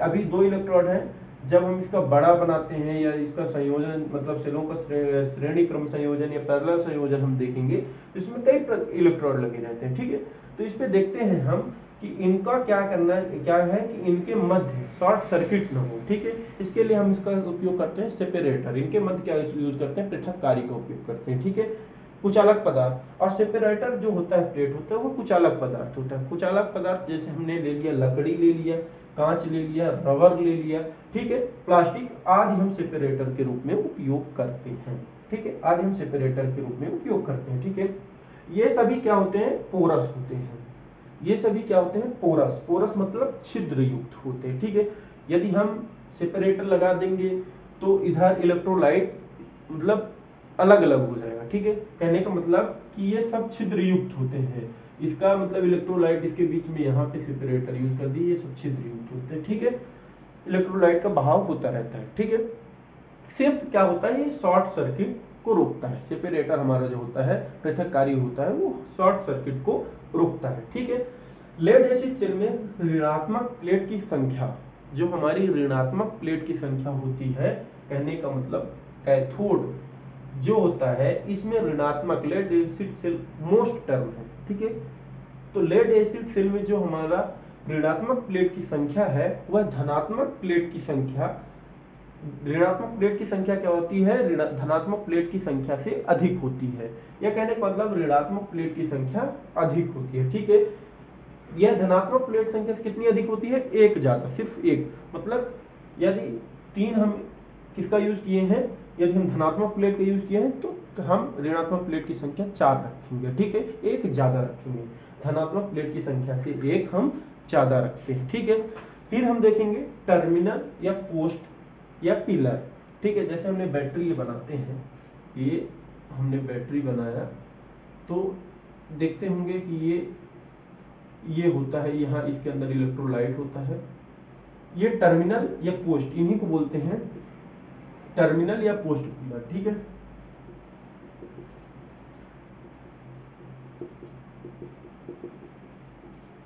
अभी दो इलेक्ट्रोड है, जब हम इसका बड़ा बनाते हैं या इसका संयोजन मतलब सेलों का श्रेणी क्रम संयोजन या पैरेलल संयोजन हम देखेंगे, इसमें कई इलेक्ट्रोड लगे रहते हैं, ठीक है। तो इस पे देखते हैं हम कि इनका क्या करना है, क्या है कि इनके मध्य शॉर्ट सर्किट ना हो, ठीक है। इसके लिए हम इसका उपयोग करते हैं सेपरेटर, इनके मध्य क्या यूज करते हैं, पृथककारी का उपयोग करते हैं, ठीक है। कुचालक पदार्थ, और सेपरेटर जो होता है प्लेट होता है वो कुचालक पदार्थ होता है। कुचालक पदार्थ जैसे हमने ले लिया, लकड़ी ले लिया, कांच ले लिया, रबर ले लिया, ठीक है, प्लास्टिक आदि हम सेपरेटर के रूप में उपयोग करते हैं, ठीक है, आदि हम सेपरेटर के रूप में उपयोग करते हैं, ठीक है। ये सभी क्या होते हैं, पोरस होते हैं, ये सभी क्या होते हैं, पोरस। पोरस मतलब छिद्र युक्त होते हैं, ठीक है। यदि हम सेपरेटर लगा देंगे तो इधर इलेक्ट्रोलाइट मतलब अलग अलग हो जाएगा, ठीक है। कहने का मतलब कि ये सब छिद्र युक्त होते हैं। इसका मतलब इलेक्ट्रोलाइट इसके बीच में यहाँ पे सेपरेटर यूज कर दिए, ये सब छिद्र युक्त होते हैं, ठीक है। इलेक्ट्रोलाइट का बहाव होता रहता है, ठीक है। सिर्फ क्या होता है, ये शॉर्ट सर्किट को रोकता है। सेपरेटर हमारा जो होता है, पृथककारी होता है, वो शॉर्ट सर्किट को रोकता है, ठीक है। लेड एसिड सेल में ऋणात्मक प्लेट की संख्या, जो हमारी ऋणात्मक प्लेट की संख्या होती है, कहने का मतलब कैथोड जो होता है इसमें ऋणात्मक, lead acid cell most term है, ठीक है। तो लेड एसिड सेल में जो हमारा ऋणात्मक प्लेट की संख्या है वह धनात्मक प्लेट की संख्या, ऋणात्मक प्लेट की संख्या क्या होती है, धनात्मक प्लेट की संख्या से अधिक होती है। यह कहने का मतलब ऋणात्मक प्लेट की संख्या अधिक होती है, ठीक है। यह धनात्मक प्लेट संख्या से कितनी अधिक होती है, एक ज्यादा, सिर्फ एक। मतलब यदि 3 हम किसका यूज किए हैं, यदि हम धनात्मक प्लेट का यूज किए हैं तो हम ऋणात्मक प्लेट की संख्या 4 रखेंगे, ठीक है, एक ज्यादा रखेंगे। धनात्मक प्लेट की संख्या से एक हम ज्यादा रखते हैं, ठीक है। फिर हम देखेंगे टर्मिनल या पोस्ट या पिलर, ठीक है। जैसे हमने बैटरी ये बनाते हैं, ये हमने बैटरी बनाया तो देखते होंगे कि ये होता है, यहाँ इसके अंदर इलेक्ट्रोलाइट होता है। ये टर्मिनल या पोस्ट, इन्हीं को बोलते हैं टर्मिनल या पोस्ट पिलर, ठीक है।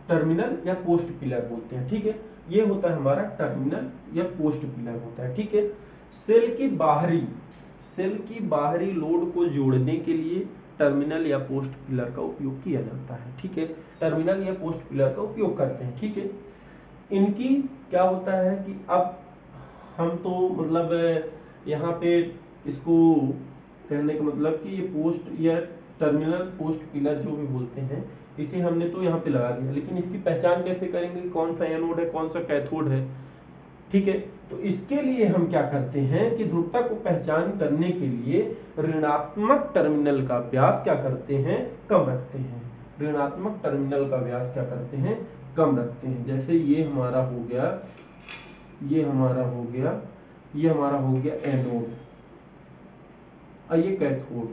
टर्मिनल या पोस्ट पिलर बोलते हैं, ठीक है। ये होता है हमारा टर्मिनल या पोस्ट पिलर होता है, ठीक है। सेल की बाहरी लोड को जोड़ने के लिए टर्मिनल या पोस्ट पिलर का उपयोग किया जाता है, ठीक है। टर्मिनल या पोस्ट पिलर का उपयोग करते हैं, ठीक है। इनकी क्या होता है कि अब हम तो मतलब यहाँ पे इसको कहने का मतलब कि ये पोस्ट या टर्मिनल पोस्ट पिलर जो भी बोलते हैं, इसे हमने तो यहाँ पे लगा दिया, लेकिन इसकी पहचान कैसे करेंगे, कौन सा एनोड है कौन सा कैथोड है, ठीक है। तो इसके लिए हम क्या करते हैं कि ध्रुवता को पहचान करने के लिए ऋणात्मक टर्मिनल का व्यास क्या करते हैं, कम रखते हैं। ऋणात्मक टर्मिनल का व्यास क्या करते हैं, कम रखते हैं। जैसे ये हमारा हो गया, ये हमारा हो गया, ये हमारा हो गया एनोड और ये कैथोड।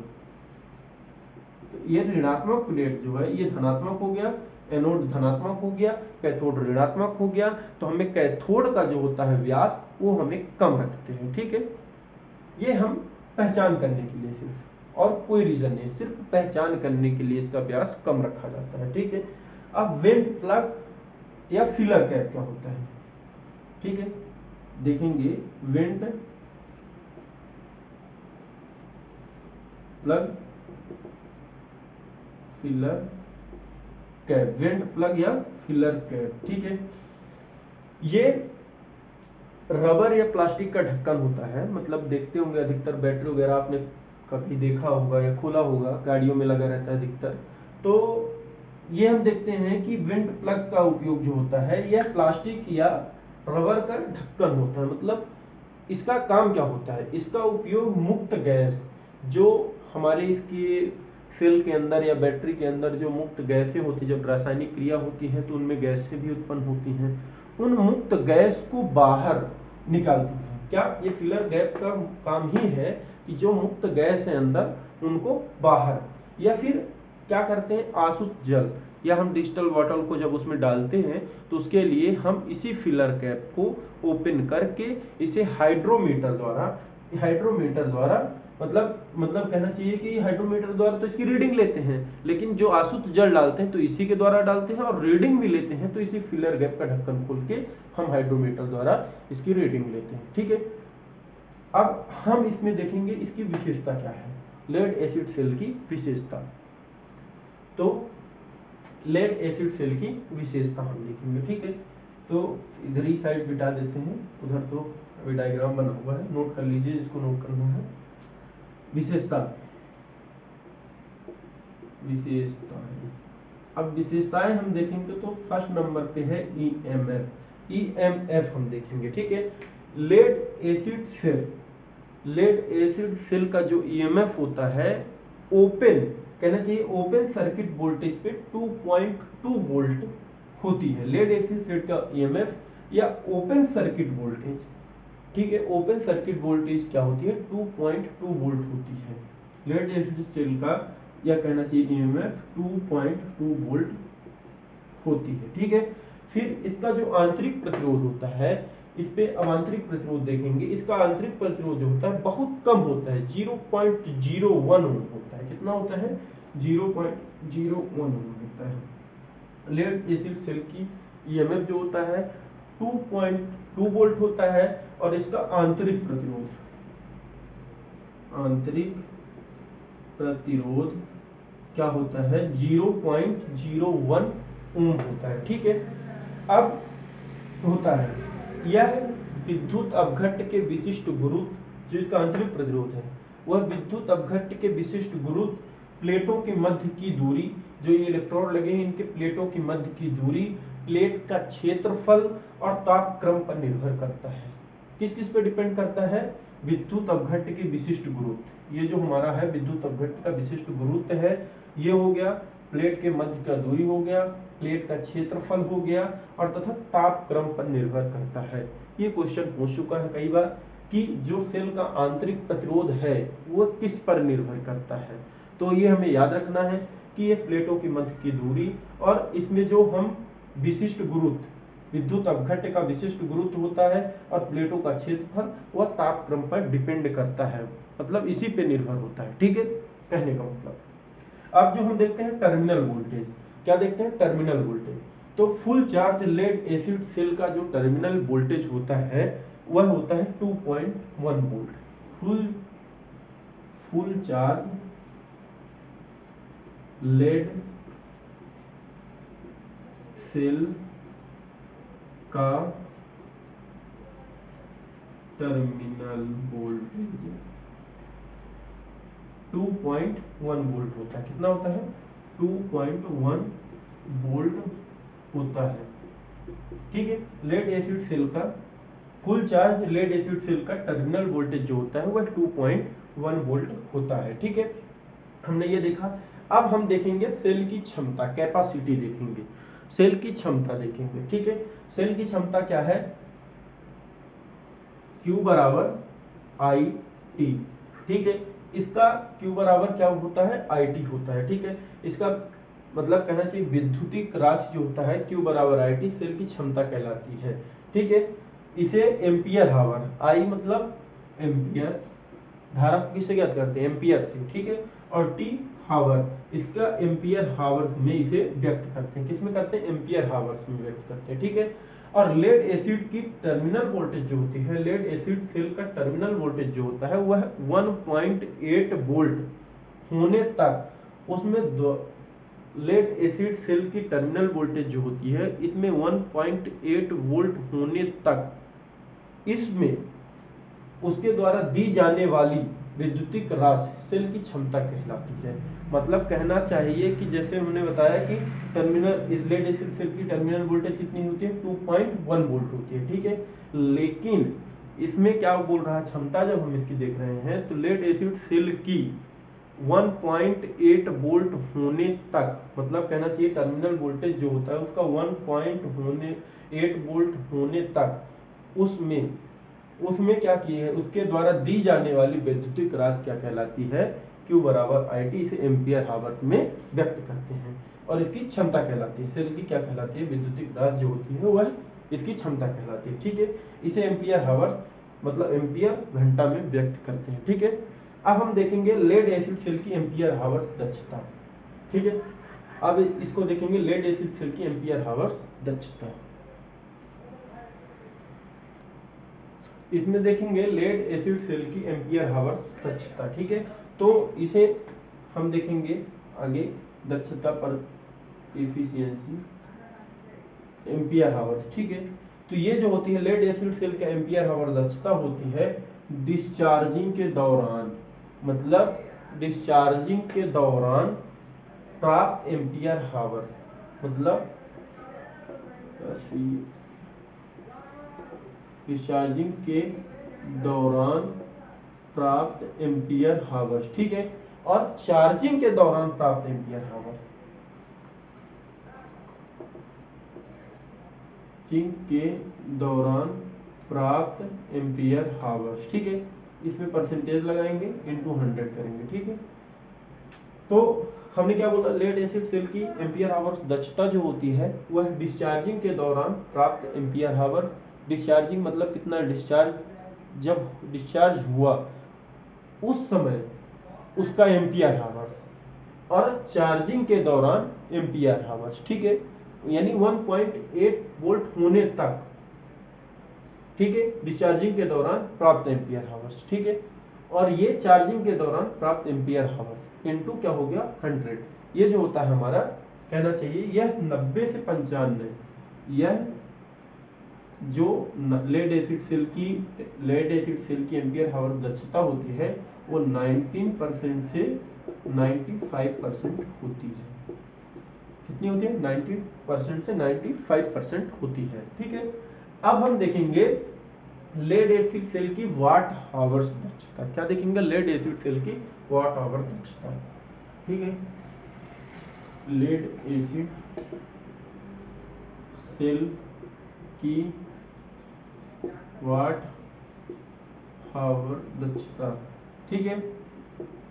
तो ये ऋणात्मक प्लेट जो है ये धनात्मक हो गया, एनोड धनात्मक हो गया, कैथोड ऋणात्मक हो गया। तो हमें कैथोड का जो होता है व्यास वो हमें कम रखते हैं, ठीक है। ये हम पहचान करने के लिए सिर्फ, और कोई रीजन नहीं, सिर्फ पहचान करने के लिए इसका व्यास कम रखा जाता है, ठीक है। अब वेंट प्लग या फिलर कैप क्या होता है, ठीक है। देखेंगे went plug filler cap, went plug या फिलर कैप, ठीक है। ये रबर या प्लास्टिक का ढक्कन होता है। मतलब देखते होंगे अधिकतर बैटरी वगैरह आपने कभी देखा होगा या खोला होगा, गाड़ियों में लगा रहता है अधिकतर। तो ये हम देखते हैं कि वेंट प्लग का उपयोग जो होता है यह प्लास्टिक या रबर का ढक्कन होता है। मतलब इसका काम क्या होता है, इसका उपयोग मुक्त गैस, जो हमारे इसकी सेल के अंदर या बैटरी के अंदर जो मुक्त गैसें होती है, जब रासायनिक क्रिया होती है तो उनमें गैसें भी उत्पन्न होती हैं, उन मुक्त गैस को बाहर निकालती है। क्या ये फिलर गैप का काम ही है कि जो मुक्त गैस है अंदर उनको बाहर, या फिर क्या करते हैं, आसुत जल या हम डिजिटल बॉटल को जब उसमें डालते हैं तो उसके लिए हम इसी फिलर कैप को ओपन करके इसे हाइड्रोमीटर द्वारा मतलब कहना चाहिए कि हाइड्रोमीटर द्वारा तो इसकी रीडिंग लेते हैं, लेकिन जो आसुत जल डालते हैं तो इसी के द्वारा डालते हैं, और रीडिंग भी लेते हैं तो इसी फिलर गैप का ढक्कन खोल के हम हाइड्रोमीटर द्वारा इसकी रीडिंग लेते हैं, ठीक है। अब हम इसमें देखेंगे इसकी विशेषता क्या है, लेड एसिड सेल की विशेषता। तो लेड एसिड सेल की विशेषता हम देखेंगे, ठीक है। तो इधर ही साइड बिठा देते हैं, उधर तो अभी डायग्राम बना हुआ है, नोट कर लीजिए, इसको नोट करना है। विशेषताएं, अब विशेषताएं हम देखेंगे तो फर्स्ट नंबर पे है ईएमएफ हम देखेंगे, ठीक है। लेड एसिड सेल का जो ईएमएफ होता है ओपन कहना चाहिए ओपन सर्किट वोल्टेज पे 2.2 वोल्ट होती है लेड एसिड सेल का ईएमएफ या ओपन सर्किट वोल्टेज। ठीक है, ओपन सर्किट वोल्टेज क्या होती है 2.2 वोल्ट होती है लेड एसिड सेल का, या कहना चाहिए ईएमएफ 2.2 वोल्ट होती है। ठीक है, फिर इसका जो आंतरिक प्रतिरोध होता है, इस पे अब आंतरिक प्रतिरोध देखेंगे। इसका आंतरिक प्रतिरोध जो होता है बहुत कम होता है, 0.01 ओम होता है। कितना होता है 0.01 ओम होता है। लेड एसिड सेल की ईएमएफ जो होता है 2.2 वोल्ट होता है और इसका आंतरिक प्रतिरोध क्या होता है 0.01 ओम होता है। ठीक है, अब होता है यह विद्युत अपघट्ट के विशिष्ट गुरुत्व, जो इसका आंतरिक प्रतिरोध है वह विद्युत अपघट्ट के विशिष्ट गुरुत्व, प्लेटों के मध्य की दूरी, जो ये इलेक्ट्रोड लगे हैं इनके प्लेटों की मध्य की दूरी, प्लेट का क्षेत्रफल और तापक्रम पर निर्भर करता है। किस किस पे डिपेंड करता है, विद्युत अपघट्ट के विशिष्ट गुरुत्व। ये जो हमारा है विद्युत अपघट्ट का विशिष्ट गुरुत्व है, ये हो गया, प्लेट के मध्य का दूरी हो गया, प्लेट का क्षेत्रफल हो गया, और तथा तापक्रम पर निर्भर करता है। ये क्वेश्चन पूछ चुका है कई बार कि जो सेल का आंतरिक प्रतिरोध है वो किस पर निर्भर करता है। तो ये हमें याद रखना है कि ये प्लेटों की मध्य की दूरी, और इसमें जो हम विशिष्ट गुरुत्व, विद्युत अपघट्ट का विशिष्ट गुरुत्व होता है और प्लेटों का क्षेत्रफल वह तापक्रम पर डिपेंड करता है, मतलब इसी पे निर्भर होता है। ठीक है, कहने का मतलब। अब जो हम देखते हैं टर्मिनल वोल्टेज, क्या देखते हैं टर्मिनल वोल्टेज। तो full charge lead acid cell का जो टर्मिनल वोल्टेज होता है वह होता है 2.1 volt. Full charge lead cell का टर्मिनल वोल्टेज 2.1 वोल्ट होता है। कितना होता है 2.1 वोल्ट होता है। ठीक है, लेड एसिड सेल का full charge lead acid cell का टर्मिनल वोल्टेज जो होता है वह 2.1 वोल्ट होता है। ठीक है, हमने ये देखा। अब हम देखेंगे सेल की क्षमता, कैपेसिटी देखेंगे, सेल की क्षमता देखेंगे। ठीक है, सेल की क्षमता क्या है, Q बराबर आई टी। ठीक है, इसका Q बराबर क्या होता है IT होता है। ठीक है, इसका मतलब कहना चाहिए विद्युतिक राशि जो होता है Q बराबर IT सेल की क्षमता कहलाती है। ठीक है, इसे एम्पियर हावर, I मतलब एम्पियर, धारा किससे ज्ञात करते हैं एम्पियर से। ठीक है, और T हावर, इसका एम्पियर हावर्स में इसे व्यक्त करते हैं। किसमें करते हैं एम्पियर हावर्स में व्यक्त करते हैं। ठीक है, और लेड एसिड की टर्मिनल वोल्टेज जो होती है, लेड एसिड सेल का टर्मिनल वोल्टेज जो होता है वह 1.8 वोल्ट होने तक, उसमें लेड एसिड सेल की टर्मिनल वोल्टेज जो होती है इसमें 1.8 वोल्ट होने तक, इसमें उसके द्वारा दी जाने वाली विद्युतिक राशि सेल की क्षमता कहलाती है। मतलब कहना चाहिए कि जैसे हमने बताया कि टर्मिनल लेड एसिड सेल की टर्मिनल वोल्टेज कितनी होती है 2.1 वोल्ट होती है। ठीक है, लेकिन इसमें क्या बोल रहा है क्षमता, जब हम इसकी देख रहे हैं तो लेड एसिड सेल की 1.8 वोल्ट होने तक, मतलब कहना चाहिए टर्मिनल वोल्टेज जो होता है उसका 1.8 वोल्ट होने तक, उसमें क्या किए है, उसके द्वारा दी जाने वाली विद्युतिक राशि क्या कहलाती है Q बराबर IT, इसे एम्पियर हावर्स में व्यक्त करते हैं, और इसकी क्षमता कहलाती है। सेल की क्या कहलाती है विद्युतिक राशि जो होती है वह इसकी क्षमता कहलाती है। ठीक है, इसे एम्पियर हावर्स मतलब एम्पियर घंटा में व्यक्त करते हैं। ठीक है, अब हम देखेंगे लेड एसिड सेल की एम्पियर हावर्स दक्षता। ठीक है, अब इसको देखेंगे लेड एसिड सेल की एम्पियर हावर्स दक्षता। इसमें देखेंगे लेड एसिड सेल की एम्पियर हावर्स दक्षता। ठीक है, तो इसे हम देखेंगे आगे दक्षता पर, एफिशिएंसी एम्पियर हावर्स। ठीक है, तो ये जो होती है लेड एसिड सेल का एम्पियर हावर दक्षता होती है डिस्चार्जिंग के दौरान, मतलब डिस्चार्जिंग के दौरान प्राप्त एम्पियर हावर्स, मतलब डिस्चार्जिंग के दौरान प्राप्त एम्पियर हावर्स। ठीक है, और चार्जिंग के दौरान प्राप्त एम्पियर हावर, चार्जिंग के दौरान प्राप्त एम्पियर हावर्स, ठीक है। इसमें परसेंटेज लगाएंगे इनटू 100 करेंगे, ठीक है। तो हमने क्या बोला, लेड एसिड सेल की एम्पियर हावर्स दक्षता जो होती है वह डिस्चार्जिंग के दौरान प्राप्त एम्पियर हावर, डिस्चार्जिंग मतलब कितना डिस्चार्ज, जब डिस्चार्ज हुआ उस समय उसका एम्पियर हावर्स, और चार्जिंग के दौरान एम्पियर हावर्स, ठीक है। यानी 1.8 वोल्ट होने तक, ठीक है, डिस्चार्जिंग के दौरान प्राप्त एम्पियर हावर्स, ठीक है। और ये चार्जिंग के दौरान प्राप्त एम्पियर हावर्स इनटू क्या हो गया 100। ये जो होता है हमारा, कहना चाहिए यह 90 से 95, यह जो लेड एसिड सेल की एम्पियर हावर दक्षता होती है वो 19% से 95% होती है। कितनी होती है? 90% से 95% होती है, ठीक है। अब हम देखेंगे लेड एसिड सेल की वाट हावर्स दक्षता। क्या देखेंगे? लेड एसिड सेल की वाट हावर दक्षता, ठीक है। लेड एसिड सेल की वाट हावर दक्षता, ठीक है।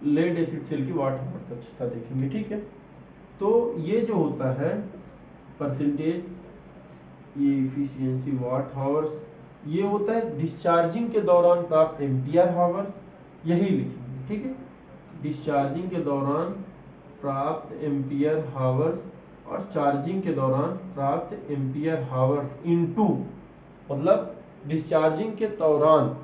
लेड एसिड सेल की वाट हावर दक्षता देखेंगे, ठीक है। तो ये जो होता है परसेंटेज, ये इफिशियंसी वाट हावर्स, ये होता है डिस्चार्जिंग के दौरान प्राप्त एम्पियर हावर्स, यही लिखेंगे, ठीक है। डिस्चार्जिंग के दौरान प्राप्त एम्पियर हावर्स और चार्जिंग के दौरान प्राप्त एम्पियर हावर्स इनटू, मतलब डिस्चार्जिंग के दौरान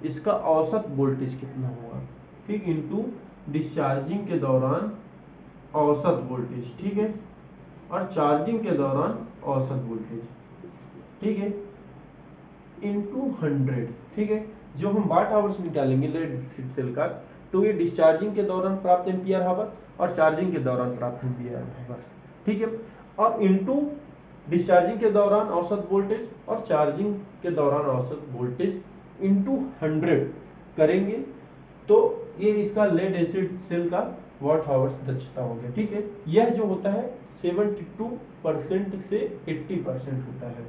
इसका औसत वोल्टेज कितना हुआ, ठीक, इनटू डिस्चार्जिंग के दौरान औसत वोल्टेज, ठीक है, और चार्जिंग के दौरान औसत वोल्टेज, ठीक है, इनटू 100, ठीक है। जो हम वाट आवर्स निकालेंगे लेड एसिड सेल का, तो ये डिस्चार्जिंग के दौरान प्राप्त एम्पियर हावर और चार्जिंग के दौरान प्राप्त एम्पियर हावर, ठीक है, और इनटू डिस्चार्जिंग के दौरान औसत वोल्टेज और चार्जिंग के दौरान औसत वोल्टेज इनटू 100 करेंगे, तो ये इसका लेड एसिड सेल का वाट आवर्स दक्षता हो गया, ठीक है। यह जो होता है 72% से 80% होता है,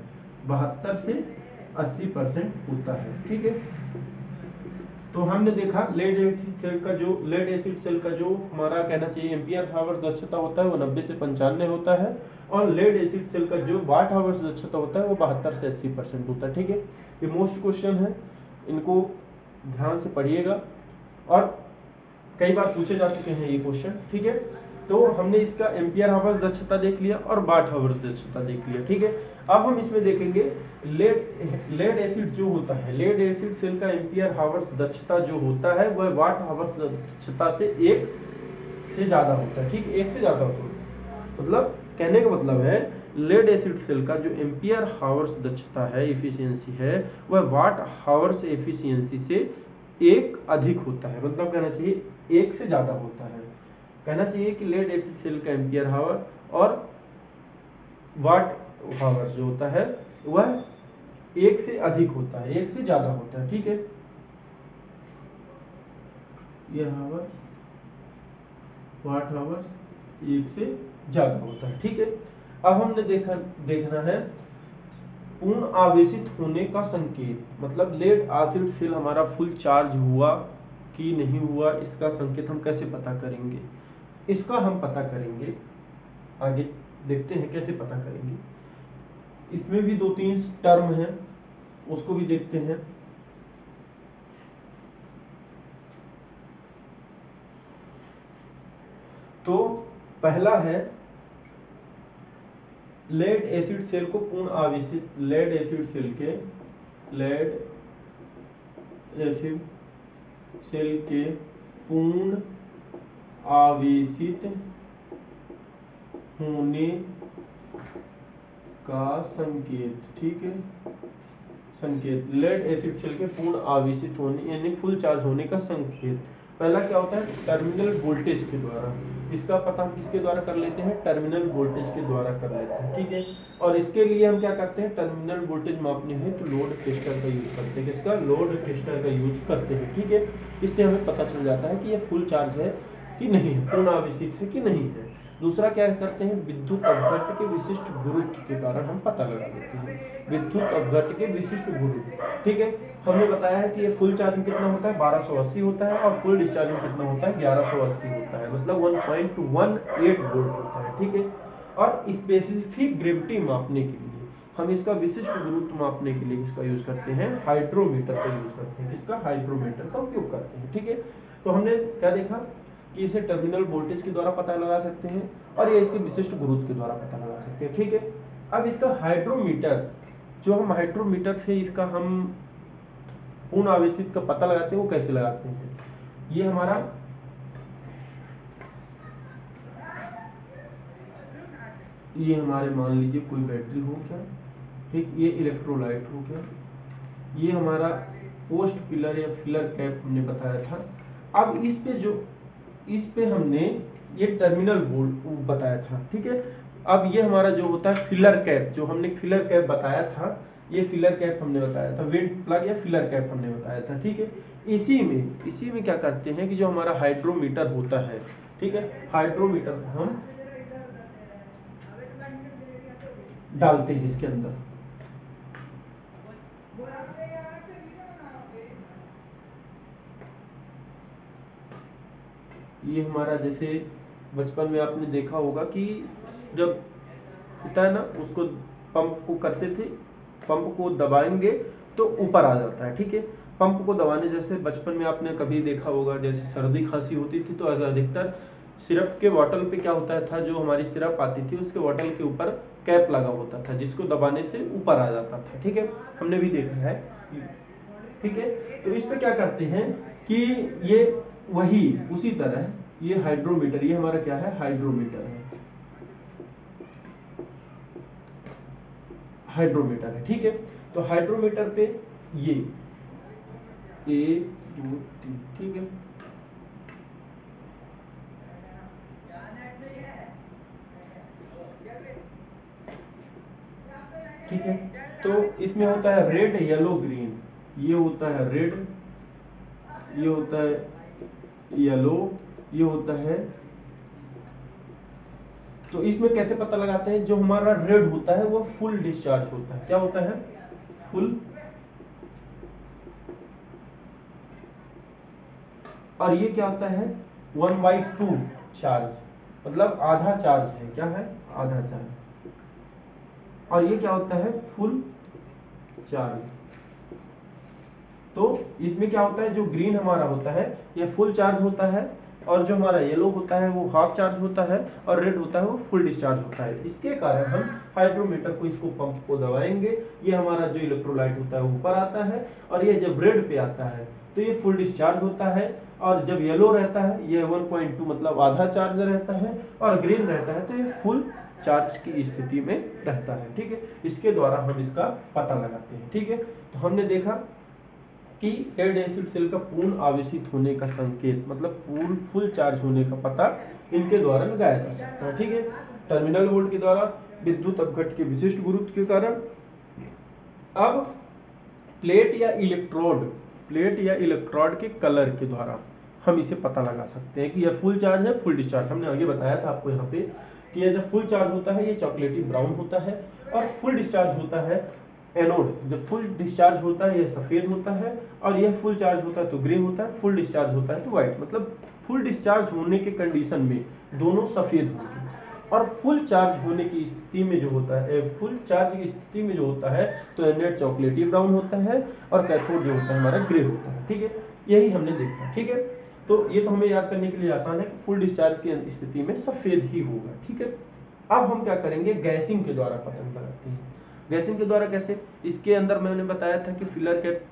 72 से 80% होता है, ठीक है। तो हमने देखा लेड एसिड सेल का जो हमारा कहना चाहिए एम्पियर हावर्स दक्षता होता है वो 90 से 95 होता है, और लेड एसिड सेल का जो वाट हावर्स दक्षता होता है वो 72 से 80% होता है, ठीक है। ये मोस्ट क्वेश्चन है, इनको ध्यान से पढ़िएगा, और कई बार पूछे जा चुके हैं ये क्वेश्चन, ठीक है। तो हमने इसका एम्पियर हावर्स दक्षता देख लिया और वाट हावर्स दक्षता देख लिया, ठीक है। अब हम इसमें देखेंगे लेड एसिड जो होता है, लेड एसिड सेल का एम्पियर हावर्स दक्षता जो होता है वह वाट हावर्स दक्षता से 1 से ज्यादा होता है, ठीक है, 1 से ज्यादा होता है। मतलब कहने का मतलब है लेड एसिड सेल का जो एम्पियर हावर्स दक्षता है, एफिशिएंसी है, वह वाट हावर्स एफिशिएंसी से 1 अधिक होता है, मतलब कहना चाहिए 1 से ज्यादा होता है। कहना चाहिए कि लेड एसिड सेल का एम्पियर हावर और वाट हावर जो होता है वह 1 से अधिक होता है, 1 से ज्यादा होता है, ठीक है। यह हावर वाट हावर 1 से ज्यादा होता है, ठीक है। अब हमने देखना है पूर्ण आवेशित होने का संकेत, मतलब लेड एसिड सेल हमारा फुल चार्ज हुआ कि नहीं हुआ, इसका संकेत हम कैसे पता करेंगे। इसका हम पता करेंगे, आगे देखते हैं कैसे पता करेंगे। इसमें भी 2-3 टर्म है, उसको भी देखते हैं। तो पहला है लेड एसिड सेल को पूर्ण आवेशित, लेड एसिड सेल के पूर्ण आवेशित होने का संकेत, ठीक है, संकेत लेड एसिड सेल के पूर्ण आवेशित होने यानी फुल चार्ज होने का संकेत पहला क्या होता है, टर्मिनल वोल्टेज के द्वारा। इसका पता हम किसके द्वारा कर लेते हैं, टर्मिनल वोल्टेज के द्वारा कर लेते हैं, ठीक है। और इसके लिए हम क्या करते हैं, टर्मिनल वोल्टेज मापने है तो लोड टेस्टर का यूज करते हैं, किसका, लोड टेस्टर का यूज करते हैं, ठीक है। इससे हमें पता चल जाता है कि ये फुल चार्ज है कि नहीं है, पूर्ण आवेशित है कि नहीं है। दूसरा क्या करते हैं, विद्युत अपघट्य के विशिष्ट गुरुत्व के कारण हम पता लगा देते हैं, विद्युत अपघट्य के विशिष्ट गुरुत्व। ठीक है, हमने बताया है कि ये फुल चार्ज में कितना होता है 1280 होता है, और फुल डिस्चार्ज में कितना होता है 1180 होता है, मतलब 1.18 वोल्ट होता है। ठीक है, और स्पेसिफिक ग्रेविटी मापने के लिए हम इसका विशिष्ट गुरुत्व मापने के लिए इसका यूज करते हैं, हाइड्रोमीटर का यूज करते हैं। इसका हाइड्रोमीटर का उपयोग करते हैं। ठीक है, तो हमने क्या देखा कि इसे टर्मिनल वोल्टेज के द्वारा पता लगा सकते हैं, और ये इसके विशिष्ट गुरुत्व के द्वारा पता लगा सकते हैं। ठीक है, अब इसका हाइड्रोमीटर, जो हम हाइड्रोमीटर से इसका हम पूर्ण आवेशित का पता लगाते हैं, वो कैसे लगाते हैं। ये हमारा हमारे मान लीजिए कोई बैटरी हो क्या, ठीक, ये इलेक्ट्रोलाइट हो गया, ये हमारा पोस्ट पिलर या फिलर कैप हमने बताया था। अब इस पे हमने ये टर्मिनल बोल्ट बताया था। ठीक है, अब ये हमारा जो होता है फिलर कैप, जो हमने फिलर कैप बताया था, ये फिलर कैप हमने बताया था, विंड प्लग या फिलर कैप हमने बताया था। ठीक है, इसी में क्या करते हैं कि जो हमारा हाइड्रोमीटर होता है, ठीक है, हाइड्रोमीटर को हम डालते हैं इसके अंदर। ये हमारा जैसे बचपन में आपने देखा होगा कि जब होता है ना, उसको पंप को करते थे, पंप को दबाएंगे तो ऊपर आ जाता है। ठीक है, पंप को दबाने जैसे बचपन में आपने कभी देखा होगा, जैसे सर्दी खांसी होती थी तो अधिकतर सिरप के बॉटल पे क्या होता था, जो हमारी सिरप आती थी उसके बॉटल के ऊपर कैप लगा होता था, जिसको दबाने से ऊपर आ जाता था। ठीक है, हमने भी देखा है। ठीक है, तो इस पे क्या करते हैं कि ये वही उसी तरह ये हाइड्रोमीटर, ये हमारा क्या है, हाइड्रोमीटर है, हाइड्रोमीटर है। ठीक है, तो हाइड्रोमीटर पे ये 1 2 3, ठीक है, ठीक है, तो इसमें होता है रेड येलो ग्रीन, ये होता है रेड, ये होता है येलो, ये होता है। तो इसमें कैसे पता लगाते हैं, जो हमारा रेड होता है वो फुल डिस्चार्ज होता है, क्या होता है, फुल, और ये क्या होता है 1/2 चार्ज, मतलब आधा चार्ज है, क्या है, आधा चार्ज, और ये क्या होता है फुल चार्ज। तो इसमें क्या होता है, जो ग्रीन हमारा होता है ये फुल चार्ज होता है, और जो हमारा येलो होता है वो हाफ चार्ज होता है, और रेड होता है वो फुल डिस्चार्ज होता है। इसके कारण हम हाइड्रोमीटर को, इसको पंप को दबाएंगे, ये हमारा जो इलेक्ट्रोलाइट होता है ऊपर आता है, और ये जब रेड पे आता है तो ये फुल डिस्चार्ज होता है, और जब येलो रहता है ये 1.2 मतलब आधा चार्ज रहता है, और ग्रीन रहता है तो ये फुल चार्ज की स्थिति में रहता है। ठीक है, इसके द्वारा हम इसका पता लगाते हैं। ठीक है, तो हमने देखा कि लेड एसिड सेल का पूर्ण आवेशित होने का संकेत, मतलब पूर्ण फुल चार्ज होने का पता इनके द्वारा लगाया जा सकता है। ठीक है, टर्मिनल वोल्ट के द्वारा, विद्युत अपघट्य के विशिष्ट गुरुत्व के कारण। अब प्लेट या इलेक्ट्रोड के कलर के द्वारा हम इसे पता लगा सकते हैं कि यह फुल चार्ज है, फुल डिस्चार्ज। हमने आगे बताया था आपको यहाँ पे कि यह जब फुल चार्ज होता है ये चॉकलेटी ब्राउन होता है, और फुल डिस्चार्ज होता है एनोड, जब फुल डिस्चार्ज होता है यह सफेद होता है, और यह फुल चार्ज होता है तो ग्रे होता है, फुल डिस्चार्ज होता है तो व्हाइट। मतलब फुल डिस्चार्ज होने के कंडीशन में दोनों सफेद होंगे, और फुल चार्ज होने की स्थिति में जो होता है, फुल चार्ज की स्थिति में जो होता है तो एनोड चॉकलेटी ब्राउन होता है, और कैथोड जो होता है हमारा ग्रे होता है। ठीक है, यही हमने देखा। ठीक है, तो ये तो हमें याद करने के लिए आसान है कि फुल डिस्चार्ज की स्थिति में सफेद ही होगा। ठीक है, अब हम क्या करेंगे, गैसिंग के द्वारा पता लगाते हैं। गैसिंग के द्वारा कैसे, इसके अंदर मैंने बताया था कि फिलर कैप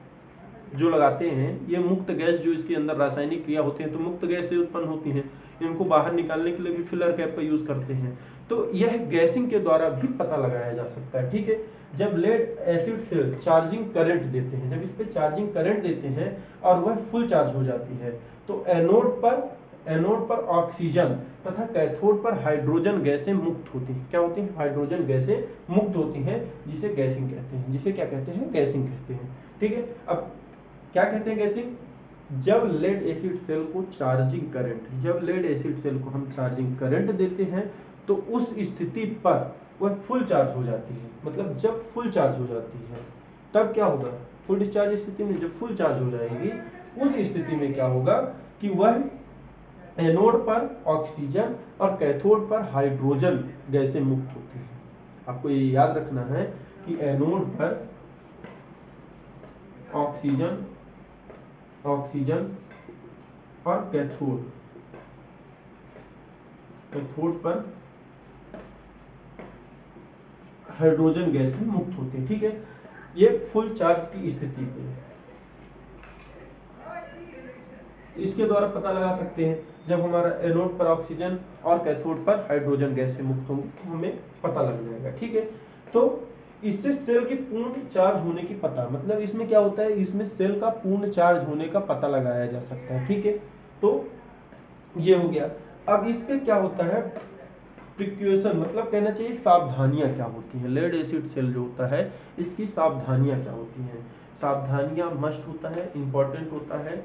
जो लगाते हैं, ये मुक्त गैस जो इसके अंदर रासायनिक क्रिया होती है तो मुक्त गैस से उत्पन्न होती है, इनको बाहर निकालने के लिए भी फिलर कैप का यूज करते हैं। तो यह गैसिंग के द्वारा भी पता लगाया जा सकता है। ठीक है, जब lead acid cell charging current देते हैं, जब इस पे चार्जिंग करंट देते हैं और वह फुल चार्ज हो जाती है, तो एनोड पर ऑक्सीजन तथा कैथोड पर हाइड्रोजन गैसें मुक्त होती हैं। क्या होती हैं, हाइड्रोजन गैसें मुक्त होती हैं, जिसे गैसिंग कहते हैं, जिसे क्या कहते हैं, गैसिंग कहते हैं। ठीक है, अब क्या कहते हैं गैसिंग, जब लेड एसिड सेल को चार्जिंग करंट, जब लेड एसिड सेल को हम चार्जिंग करंट देते हैं तो उस स्थिति पर वह फुल चार्ज हो जाती है। मतलब जब फुल चार्ज हो जाती है तब क्या होगा, फुल डिस्चार्ज स्थिति में जब फुल चार्ज हो जाएगी उस स्थिति में क्या होगा कि वह एनोड पर ऑक्सीजन और कैथोड पर हाइड्रोजन गैसें मुक्त होती है। आपको ये याद रखना है कि एनोड पर ऑक्सीजन और कैथोड पर हाइड्रोजन गैसें मुक्त होती है। ठीक है, ये फुल चार्ज की स्थिति पे इसके द्वारा पता लगा सकते हैं। जब हमारा एनोड पर ऑक्सीजन और कैथोड पर हाइड्रोजन गैसें मुक्त होंगी तो हमें पता लग जाएगा। ठीक है, तो इससे सेल की पूर्ण चार्ज होने की पता, मतलब इसमें क्या होता है, इसमें सेल का पूर्ण चार्ज होने का पता लगाया जा सकता है। ठीक है, तो ये हो गया। अब इस पे क्या होता है, प्रिकॉशन, मतलब कहना चाहिए सावधानियां क्या होती हैं। लेड एसिड सेल जो होता है इसकी सावधानियां क्या होती हैं। सावधानियां मस्ट होता है, इंपॉर्टेंट होता है।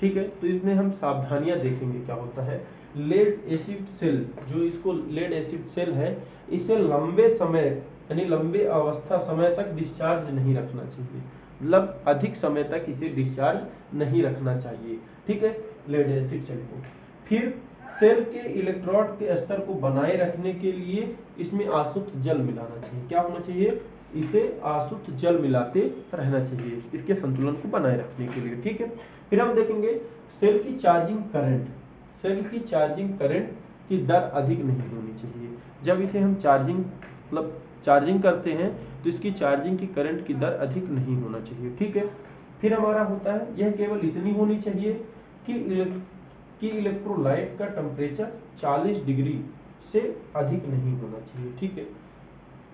ठीक है, तो इसमें हम सावधानियां देखेंगे क्या होता है। लेड एसिड सेल, जो इसको लेड एसिड सेल है, इसे लंबे समय यानी लंबे अवस्था समय तक डिस्चार्ज नहीं रखना चाहिए, मतलब अधिक समय तक इसे डिस्चार्ज नहीं रखना चाहिए। ठीक है, लेड एसिड सेल को फिर सेल के इलेक्ट्रोड के स्तर को बनाए रखने के लिए इसमें आसुत जल मिलाना चाहिए। क्या होना चाहिए, इसे आसुत जल मिलाते रहना चाहिए इसके संतुलन को बनाए रखने के लिए। ठीक है, फिर हम देखेंगे सेल की चार्जिंग करंट। सेल की चार्जिंग करंट की दर अधिक नहीं होनी चाहिए। जब इसे हम चार्जिंग करते हैं तो इसकी चार्जिंग की करंट की दर अधिक नहीं होना चाहिए। ठीक है, फिर हमारा होता है यह केवल इतनी होनी चाहिए कि इलेक्ट्रोलाइट का टेम्परेचर 40 डिग्री से अधिक नहीं होना चाहिए। ठीक है,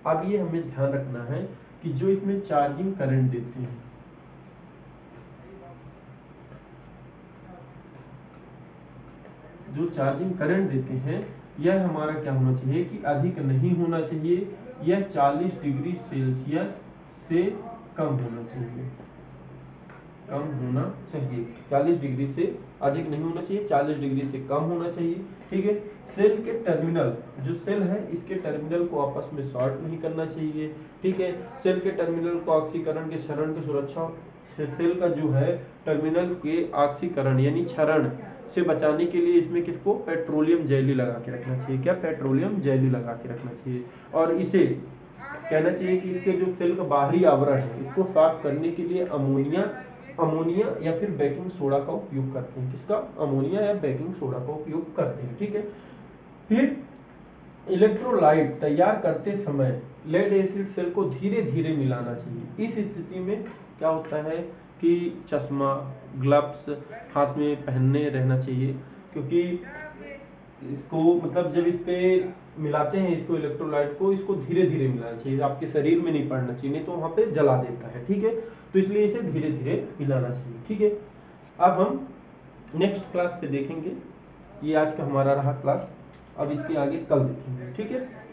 अब ये हमें ध्यान रखना है कि जो इसमें चार्जिंग करंट देते हैं, जो चार्जिंग करंट देते हैं यह हमारा क्या होना चाहिए कि अधिक नहीं होना चाहिए, यह 40 डिग्री सेल्सियस से कम होना चाहिए, कम होना चाहिए। 40 डिग्री से अधिक नहीं होना चाहिए, 40 डिग्री से कम होना चाहिए। ठीक है, सेल के टर्मिनल, जो सेल है इसके टर्मिनल को आपस में शॉर्ट नहीं करना चाहिए। ठीक है, सेल के टर्मिनल को ऑक्सीकरण के क्षरण की सुरक्षा, सेल का जो है टर्मिनल के ऑक्सीकरण यानी क्षरण से बचाने के लिए इसमें किसको, पेट्रोलियम जेली लगा के रखना चाहिए। क्या, पेट्रोलियम जेली लगा के रखना चाहिए। और इसे कहना चाहिए कि इसके जो सेल का बाहरी आवरण है इसको साफ करने के लिए अमोनिया या फिर बेकिंग सोडा का उपयोग करते हैं। किसका, अमोनिया या बेकिंग सोडा का उपयोग करते हैं। ठीक है, फिर इलेक्ट्रोलाइट तैयार करते समय लेड एसिड सेल को धीरे धीरे मिलाना चाहिए। इस स्थिति में क्या होता है कि चश्मा, ग्लव्स हाथ में पहनने रहना चाहिए, क्योंकि इसको मतलब जब इस पे मिलाते हैं इसको इलेक्ट्रोलाइट को, इसको धीरे धीरे मिलाना चाहिए, आपके शरीर में नहीं पड़ना चाहिए, नहीं तो वहां पे जला देता है। ठीक है, तो इसलिए इसे धीरे धीरे मिलाना चाहिए। ठीक है, अब हम नेक्स्ट क्लास पे देखेंगे, ये आज का हमारा रहा क्लास, अब इसके आगे कल देखेंगे। ठीक है।